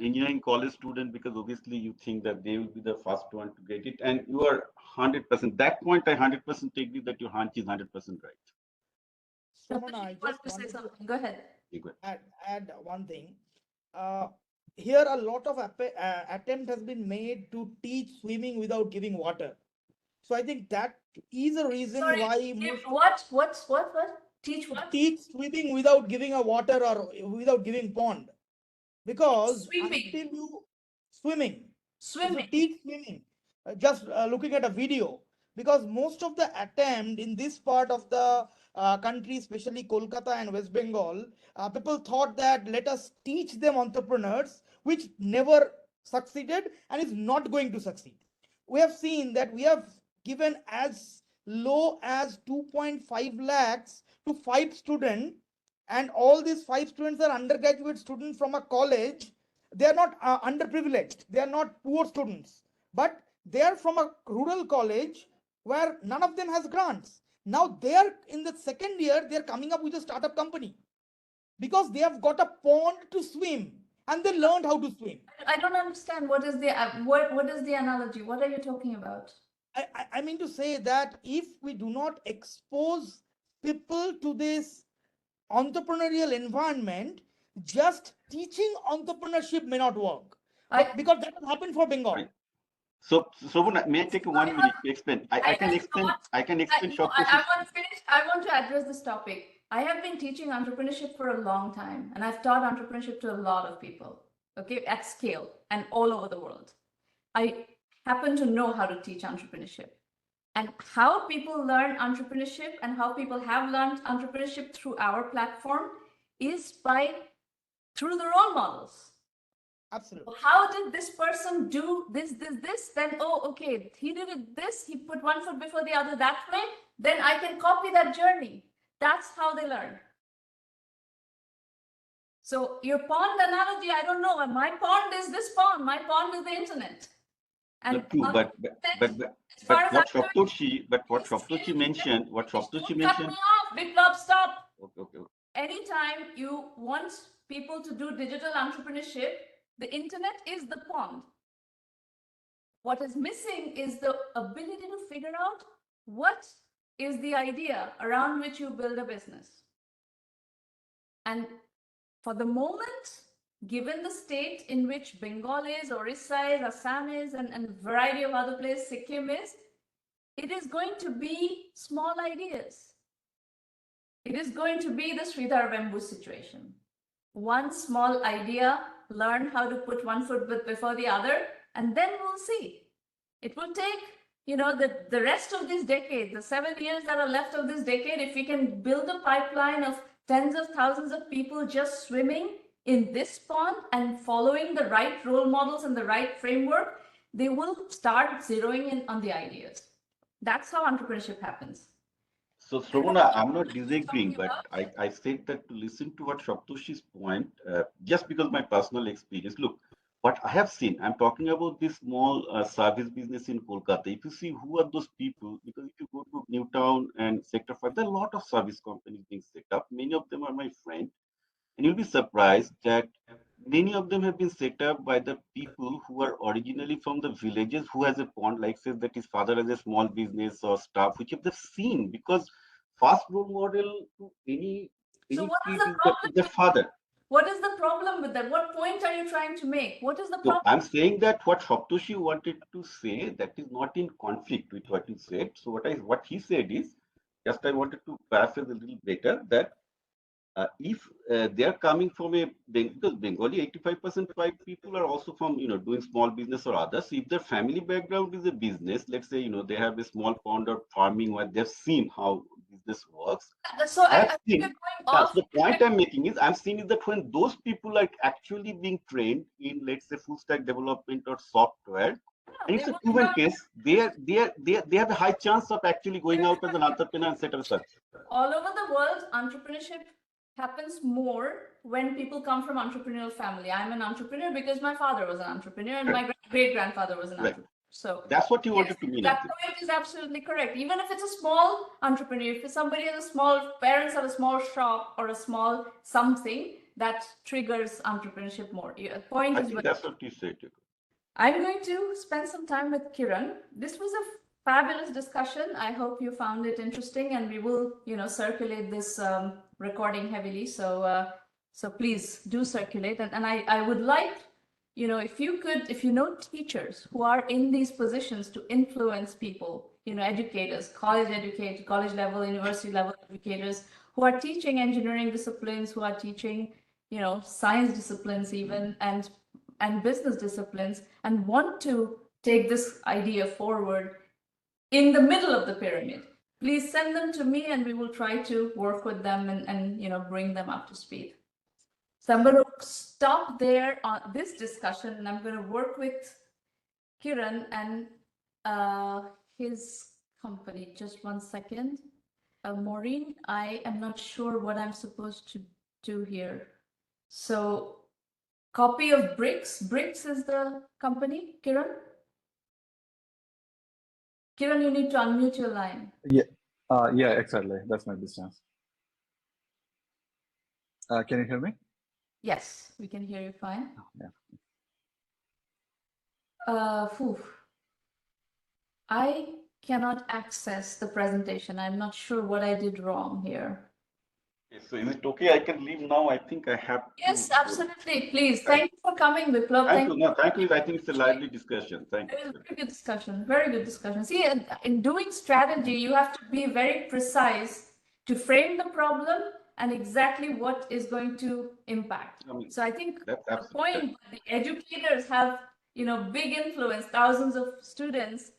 engineering college student, because obviously you think that they will be the first one to get it, and you are 100%. That point, I 100% agree that your hunch is 100% right. Somana, I You want just to say wanted to something? Go ahead. add one thing. Uh, Here, a lot of attempt has been made to teach swimming without giving water. So I think that is a reason Sorry, why most what? Teach what? teach swimming without giving a water or without giving pond. because Sweeping. until you swimming, if you Swimming. teach swimming, just looking at a video, because most of the attempt in this part of the country, especially Kolkata and West Bengal, people thought that let us teach them entrepreneurs, which never succeeded and is not going to succeed. We have seen that we have given as low as 2.5 lakhs to 5 students, and all these 5 students are undergraduate students from a college. They are not underprivileged, they are not poor students, but they are from a rural college where none of them has grants. Now they are in the second year, they are coming up with a startup company because they have got a pond to swim and they learned how to swim. I don't understand. What is the what is the analogy? What are you talking about? I mean to say that if we do not expose people to this entrepreneurial environment, just teaching entrepreneurship may not work. But because that has happened for Bengal. Right. So may I take 1 minute to explain? I can explain. I can explain I Shoptoshi's. want to finish. I want to address this topic. I have been teaching entrepreneurship for a long time, and I've taught entrepreneurship to a lot of people, okay, at scale and all over the world. I happen to know how to teach entrepreneurship. And how people learn entrepreneurship and how people have learned entrepreneurship through our platform is through the role models. Absolutely. How did this person do this? Then, oh, okay, he did it this, he put one foot before the other that way, then I can copy that journey. That's how they learn. So your pond analogy, I don't know. My pond is this pond. My pond is the internet. And True, but what Shoptoshi mentioned, Don't cut me off, Biplab, stop. Okay. Anytime you want people to do digital entrepreneurship, the internet is the pond. What is missing is the ability to figure out what is the idea around which you build a business. And for the moment, given the state in which Bengal is, Orissa is, Assam is, and a variety of other places, Sikkim is, it is going to be small ideas. It is going to be the Sridhar Vembu situation. One small idea, learn how to put one foot before the other, and then we'll see. It will take, the rest of this decade, the 7 years that are left of this decade, if we can build a pipeline of tens of thousands of people just swimming in this pond and following the right role models and the right framework, they will start zeroing in on the ideas. That's how entrepreneurship happens. So, Shravana, I'm not disagreeing, but I said that to listen to what Shoptoshi's point, just because my personal experience. Look, what I have seen, I'm talking about this small service business in Kolkata. If you see who are those people, because if you go to Newtown and Sector 5, there are a lot of service companies being set up. Many of them are my friends. And you'll be surprised that many of them have been set up by the people who are originally from the villages, who has a pond, like says that his father has a small business or stuff, which they've seen, because first role model to any So what is kid the is problem? the father. What is the problem with that? What point are you trying to make? What is the So problem? I'm saying that what Shoptoshi wanted to say, that is not in conflict with what you said. So what he said is, just I wanted to paraphrase a little better, that if they are coming from because Bengali 85% people are also from doing small business or others. So if their family background is a business, let's say they have a small pond or farming where they've seen how business works. So I have I think seen. you're going off. The point I'm making is I'm seeing is that when those people are actually being trained in, let's say, full stack development or software, and it's a proven case, they have a high chance of actually going out as an entrepreneur and set up a service. All over the world, entrepreneurship happens more when people come from entrepreneurial family. I'm an entrepreneur because my father was an entrepreneur and my great-grandfather was an entrepreneur. So that's what you wanted to mean. That point is absolutely correct. Even if it's a small entrepreneur, if somebody has parents have a small shop or a small something, that triggers entrepreneurship more. I think that's what you said. I'm going to spend some time with Kiran. This was a fabulous discussion. I hope you found it interesting, and we will, circulate this recording heavily. So, so please do circulate. And I would like, if you know teachers who are in these positions to influence people, educators, college level, university level educators who are teaching engineering disciplines, who are teaching science disciplines even, and business disciplines, and want to take this idea forward in the middle of the pyramid, please send them to me and we will try to work with them and bring them up to speed. So I'm going to stop there on this discussion, and I'm going to work with Kiran and his company. Just one second. Maureen, I am not sure what I'm supposed to do here. So copy of BRIKS. BRIKS is the company, Kiran? Kiran, you need to unmute your line. Yeah, exactly. That's my business. Can you hear me? Yes, we can hear you fine. Yeah. I cannot access the presentation. I'm not sure what I did wrong here. So is it okay? I can leave now. I think I have. Yes, absolutely. Please. Thank you for coming, Biplab. Thank you. No, thank you. I think it's a lively discussion. Thank you. It was a very good discussion. Very good discussion. See, in doing strategy, you have to be very precise to frame the problem and exactly what is going to impact. So I think the point, the educators have, big influence, thousands of students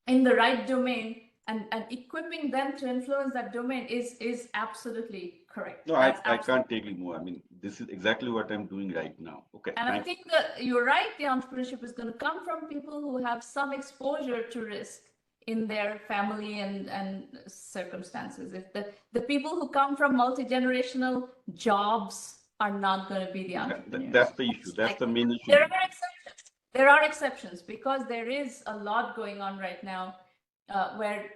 in the right domain, and equipping them to influence that domain is absolutely correct. No, I can't take it more. I mean, this is exactly what I'm doing right now. Okay. And I think that you're right, the entrepreneurship is going to come from people who have some exposure to risk in their family and circumstances. If the people who come from multi-generational jobs are not going to be the entrepreneurs. That's the issue. That's the main issue. There are exceptions. There are exceptions because there is a lot going on right now where,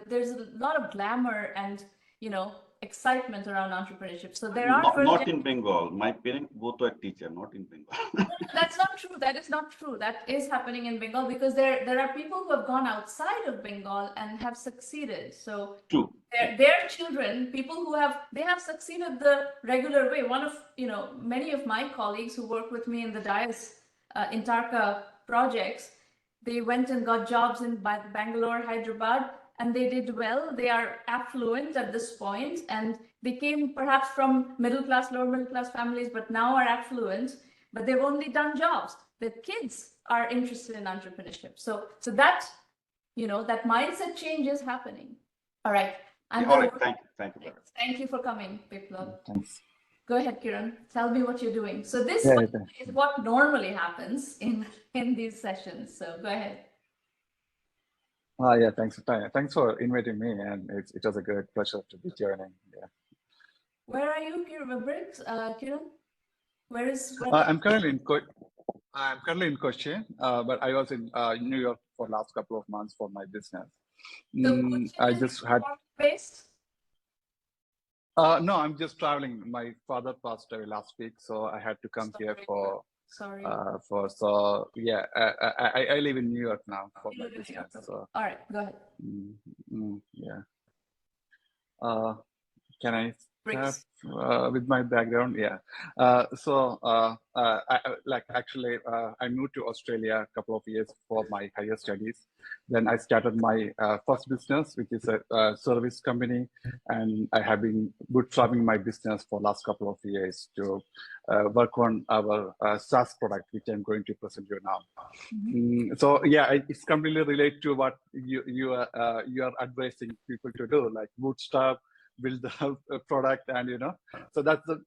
there's a lot of glamour and, excitement around entrepreneurship. So there are not in Bengal. My parents both were teachers, not in Bengal. That's not true. That is not true. That is happening in Bengal because there are people who have gone outside of Bengal and have succeeded. So true. Their children, people who have succeeded the regular way. One of many of my colleagues who work with me in the DIAS in Tarka projects, they went and got jobs in Bangalore, Hyderabad, and they did well. They are affluent at this point, and they came perhaps from middle class, lower middle class families, but now are affluent, but they've only done jobs. The kids are interested in entrepreneurship. So that, that mindset change is happening. All right. All right. Thank you. Thank you for coming, Biplab. Thanks. Go ahead, Kiran. Tell me what you're doing. So this is what normally happens in these sessions. So go ahead. Yeah, thanks for inviting me, and it was a great pleasure to be joining. Yeah. Where are you, Kiran? Where is? I'm currently in Cochin, but I was in New York for last couple of months for my business. I just had based. No, I'm just traveling. My father passed away last week, so I had to come here for. Sorry. Yeah, I live in New York now for my business. So. All right, go ahead. Yeah. Can I start with my background? Yeah. I moved to Australia a couple of years for my higher studies. Then I started my first business, which is a service company, and I have been bootstrapping my business for last couple of years to work on our SaaS product, which I'm going to present you now. So yeah, it's completely related to what you are advising people to do, like bootstrap, build the product, and so that's the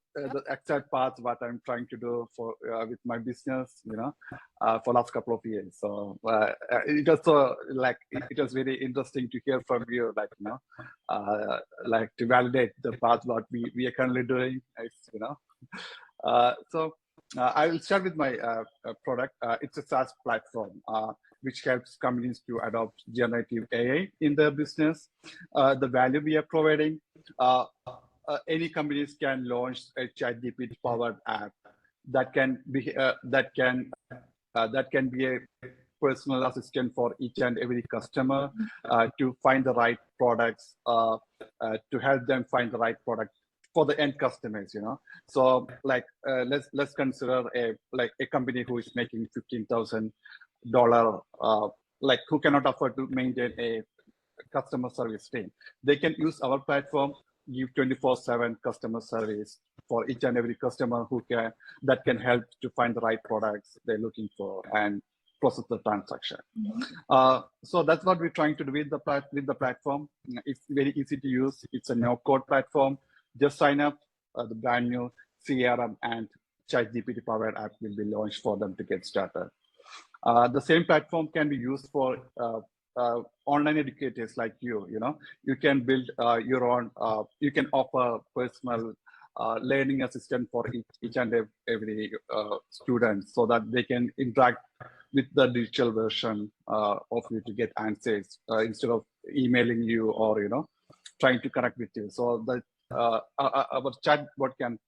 exact path what I'm trying to do for with my business, for last couple of years. So it was very interesting to hear from you, to validate the path what we are currently doing. I will start with my product. It's a SaaS platform which helps companies to adopt generative AI in their business. The value we are providing, any companies can launch a ChatGPT powered app that can be a personal assistant for each and every customer to find the right products, to help them find the right product for the end customers. So let's consider a company who is making $15,000, who cannot afford to maintain a customer service team. They can use our platform, give 24/7 customer service for each and every customer that can help to find the right products they're looking for and process the transaction. So that's what we're trying to do with the platform. It's very easy to use. It's a no-code platform. Just sign up. The brand new CRM and ChatGPT powered app will be launched for them to get started. The same platform can be used for online educators like you. You can build your own. You can offer personal learning assistant for each and every student, so that they can interact with the digital version of you to get answers instead of emailing you or trying to connect with you. So that our chatbot can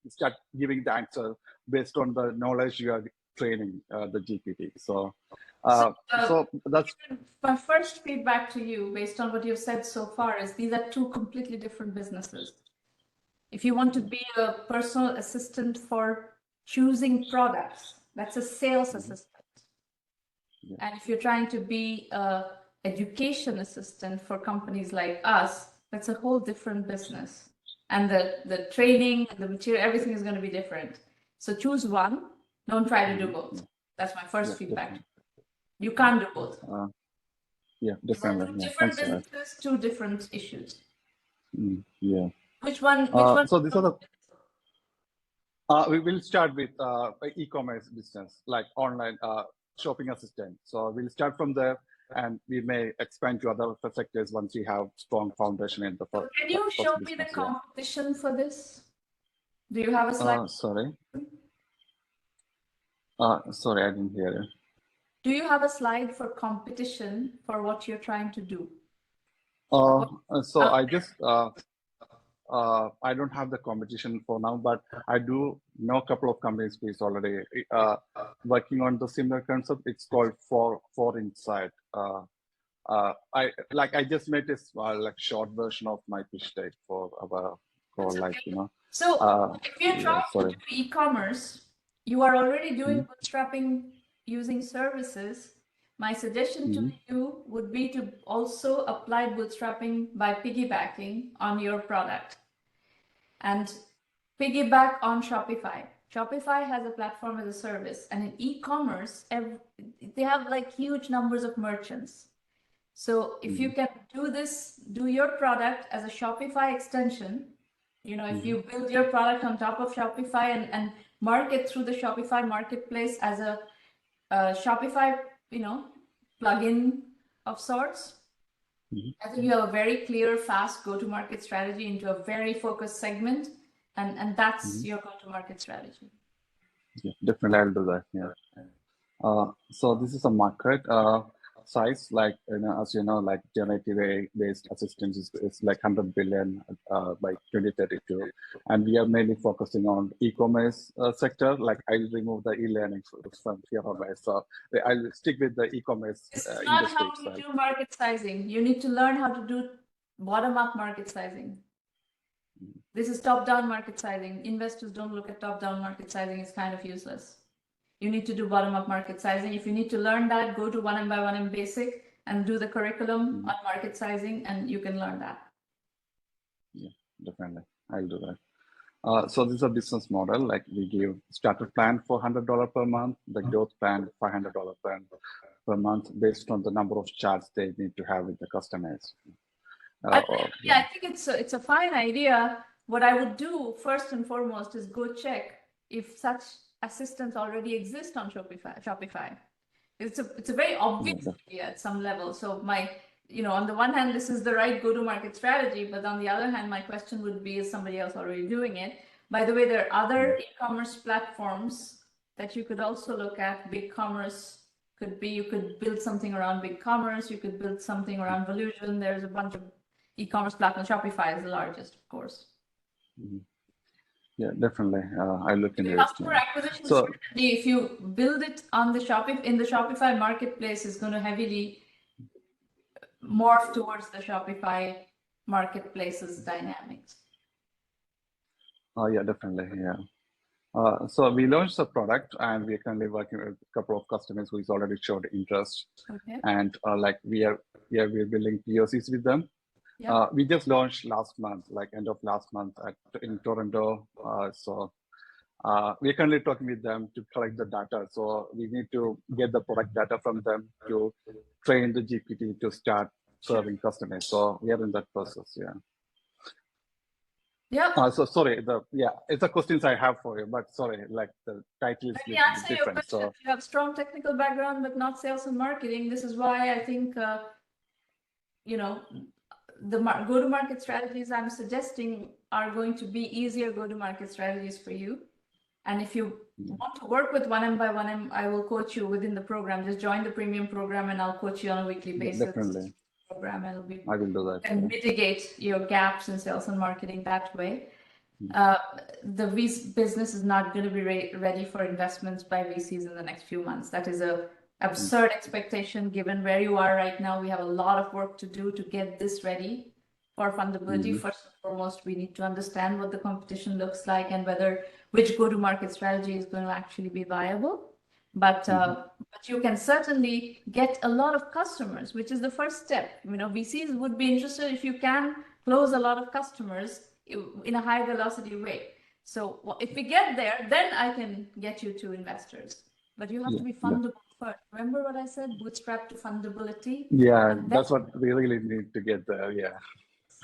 start giving the answer based on the knowledge you are training the GPT. So that's my first feedback to you, based on what you've said so far, is these are two completely different businesses. If you want to be a personal assistant for choosing products, that's a sales assistant. Yeah. And if you're trying to be an education assistant for companies like us, that's a whole different business. And the training, the material, everything is going to be different. So choose one. Don't try to do both. That's my first feedback. Definitely. You can't do both. Yeah, definitely. Two different businesses, two different issues. Yeah. Which one? So these are the. We will start with e-commerce business, like online shopping assistant. So we'll start from there, and we may expand to other sectors once we have strong foundation in the first. Can you show me the competition for this? Do you have a slide? Sorry. Sorry, I didn't hear you. Do you have a slide for competition for what you're trying to do? I just I don't have the competition for now, but I do know a couple of companies who is already working on the similar concept. It's called for Inside. I just made this like short version of my pitch deck for our So if you're trying to do e-commerce, you are already doing bootstrapping using services. My suggestion to you would be to also apply bootstrapping by piggybacking on your product and piggyback on Shopify. Shopify has a platform as a service, and in e-commerce, they have like huge numbers of merchants. So if you can do this, do your product as a Shopify extension, if you build your product on top of Shopify and market through the Shopify marketplace as a Shopify, plugin of sorts, I think you have a very clear, fast go-to-market strategy into a very focused segment, and that's your go-to-market strategy. Yeah, definitely, I'll do that. Yeah. So this is a market size, like as you know, like generative AI-based assistance is like 100 billion by 2032, and we are mainly focusing on e-commerce sector. Like I'll remove the e-learning from here on, so I'll stick with the e-commerce. It's not how you do market sizing. You need to learn how to do bottom-up market sizing. This is top-down market sizing. Investors don't look at top-down market sizing. It's kind of useless. You need to do bottom-up market sizing. If you need to learn that, go to 1Mby1M Basic and do the curriculum on market sizing, and you can learn that. Yeah, definitely. I'll do that. So this is a business model. Like we give starter plan for $100 per month, the growth plan $500 per month, based on the number of chats they need to have with the customers. I think it's a fine idea. What I would do first and foremost is go check if such assistants already exist on Shopify. It's a very obvious idea at some level. So on the one hand, this is the right go-to-market strategy, but on the other hand, my question would be, is somebody else already doing it? By the way, there are other e-commerce platforms that you could also look at. BigCommerce could be, you could build something around BigCommerce, you could build something around Volusion. There's a bunch of e-commerce platforms. Shopify is the largest, of course. Yeah, definitely. I look into it. Customer acquisition strategy, if you build it on the Shopify marketplace, is going to heavily morph towards the Shopify marketplace's dynamics. Yeah, definitely. Yeah. So we launched the product, and we're currently working with a couple of customers who has already showed interest. Okay. And we're building POCs with them. Yeah. We just launched last month, like end of last month in Toronto. We're currently talking with them to collect the data. So we need to get the product data from them to train the GPT to start serving customers. So we are in that process. Yeah. Yeah. So sorry, it's the questions I have for you, but sorry, like the title is Let me little answer bit your different. question. So You have strong technical background, but not sales and marketing. This is why I think, you know, the go-to-market strategies I'm suggesting are going to be easier go-to-market strategies for you. And if you want to work with 1M by1M, I will coach you within the program. Just join the premium program and I'll coach you on a weekly basis. definitely, Program and it'll be, I will do that. and mitigate your gaps in sales and marketing that way. The business is not going to be ready for investments by VCs in the next few months. That is a absurd expectation given where you are right now. We have a lot of work to do to get this ready for fundability. First and foremost, we need to understand what the competition looks like and which go-to-market strategy is going to actually be viable. But you can certainly get a lot of customers, which is the first step. You know, VCs would be interested if you can close a lot of customers in a high velocity way. So if we get there, then I can get you to investors. But you have to be fundable first. Remember what I said? Bootstrap to fundability. Yeah, that's what we really need to get there. Yeah.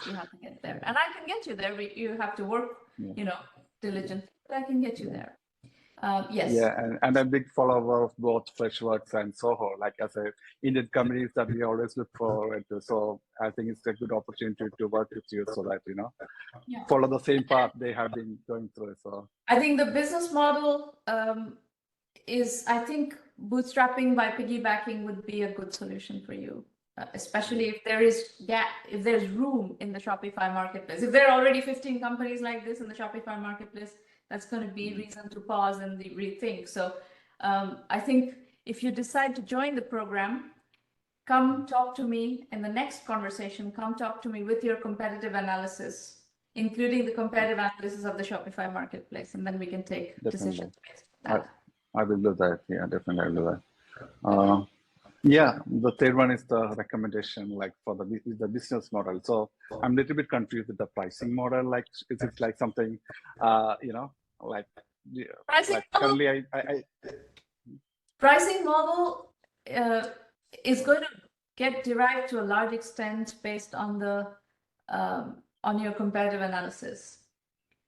You have to get there. And I can get you there. You have to work, you know, diligently. But I can get you there. Yes. Yeah, and I'm a big follower of both Freshworks and Soho, like as a Indian companies that we always look forward to. So I think it's a good opportunity to work with you so that, you know, follow the same path they have been going through. So I think the business model is, I think bootstrapping by piggybacking would be a good solution for you. Especially if there is if there's room in the Shopify marketplace. If there are already 15 companies like this in the Shopify marketplace, that's going to be reason to pause and rethink. So I think if you decide to join the program, come talk to me in the next conversation. Come talk to me with your competitive analysis, including the competitive analysis of the Shopify marketplace, and then we can take decisions based on that. I will do that. Yeah, definitely I'll do that. Yeah, the third one is the recommendation, like for the business model. So I'm a little bit confused with the pricing model. Like, is it like something, you know, like, Pricing currently pricing model is going to get derived to a large extent based on the on your competitive analysis.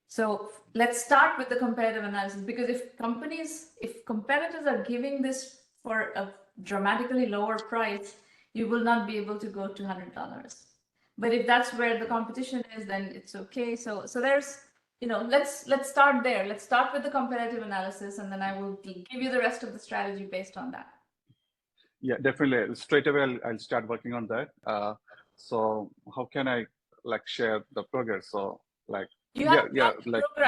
So let's start with the competitive analysis, because if competitors are giving this for a dramatically lower price, you will not be able to go to $100. But if that's where the competition is, then it's okay. So there's, you know, let's start there. Let's start with the competitive analysis, and then I will give you the rest of the strategy based on that. Yeah, definitely. Straight away, I'll start working on that. So how can I like share the progress? So like, like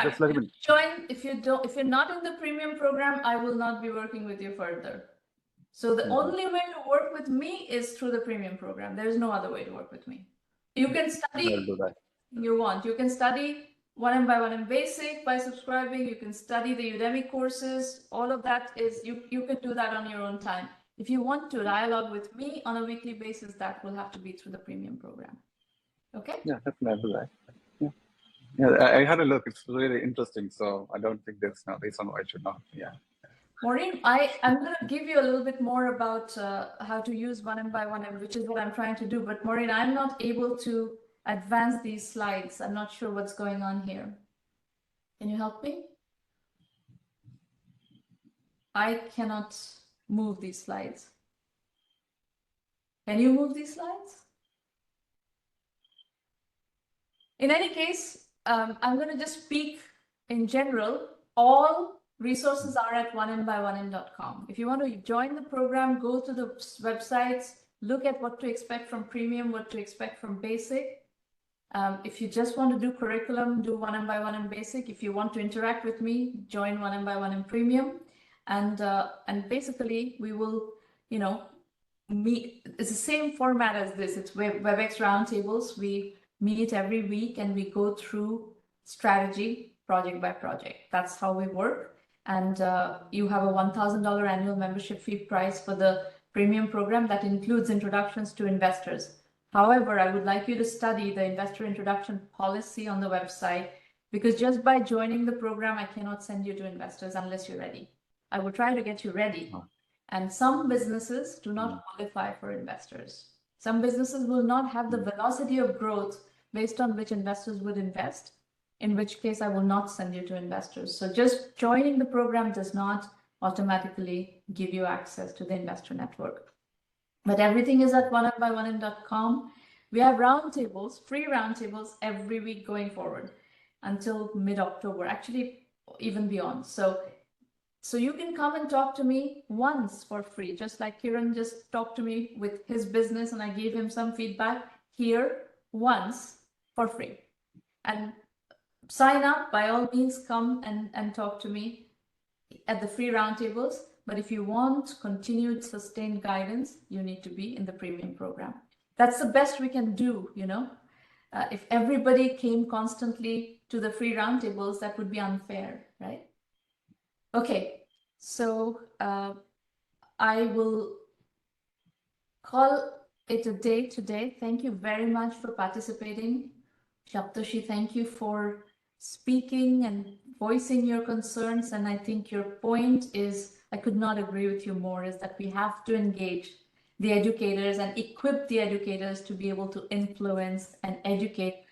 just let me join. If you're not in the premium program, I will not be working with you further. So the only way to work with me is through the premium program. There's no other way to work with me. You can study you want. You can study 1M1M basic by subscribing. You can study the Udemy courses. All of that is, you can do that on your own time. If you want to dialogue with me on a weekly basis, that will have to be through the premium program. Okay? Yeah, definitely do that. Yeah, I had a look. It's really interesting. So I don't think there's no reason why I should not. Yeah. Maureen, I'm going to give you a little bit more about how to use 1M1M, which is what I'm trying to do. But Maureen, I'm not able to advance these slides. I'm not sure what's going on here. Can you help me? I cannot move these slides. Can you move these slides? In any case, I'm going to just speak in general. All resources are at 1M1M.com. If you want to join the program, go to the websites, look at what to expect from premium, what to expect from basic. If you just want to do curriculum, do 1M1M basic. If you want to interact with me, join 1M1M premium. And basically we will, you know, meet. It's the same format as this. It's WebEx roundtables. We meet every week and we go through strategy project by project. That's how we work. And you have a $1,000 annual membership fee price for the premium program that includes introductions to investors. However, I would like you to study the investor introduction policy on the website, because just by joining the program, I cannot send you to investors unless you're ready. I will try to get you ready. And some businesses do not qualify for investors. Some businesses will not have the velocity of growth based on which investors would invest, in which case I will not send you to investors. So just joining the program does not automatically give you access to the investor network. But everything is at 1Mby1M.com. We have roundtables, free roundtables every week going forward until mid-October, actually even beyond. So you can come and talk to me once for free, just like Kiran just talked to me with his business and I gave him some feedback here once for free. And sign up, by all means, come and talk to me at the free roundtables. But if you want continued sustained guidance, you need to be in the premium program. That's the best we can do, you know. If everybody came constantly to the free roundtables, that would be unfair, right? Okay, so I will call it a day today. Thank you very much for participating. Shaptoshi, thank you for speaking and voicing your concerns. And I think your point is, I could not agree with you more, is that we have to engage the educators and equip the educators to be able to influence and educate.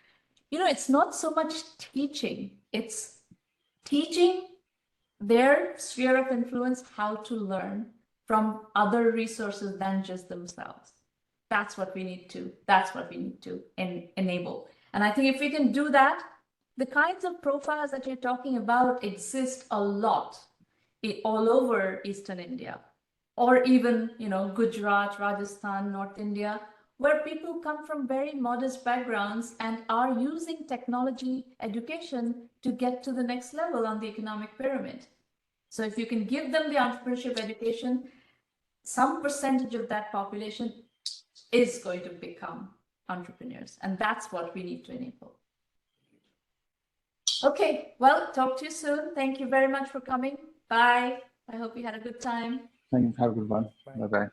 You know, it's not so much teaching, it's teaching their sphere of influence how to learn from other resources than just themselves. That's what we need to enable. And I think if we can do that, the kinds of profiles that you're talking about exist a lot all over Eastern India, or even, you know, Gujarat, Rajasthan, North India, where people come from very modest backgrounds and are using technology education to get to the next level on the economic pyramid. So if you can give them the entrepreneurship education, some percentage of that population is going to become entrepreneurs. And that's what we need to enable. Okay, well, talk to you soon. Thank you very much for coming. Bye. I hope you had a good time. Thank you. Have a good one. Bye. Bye-bye.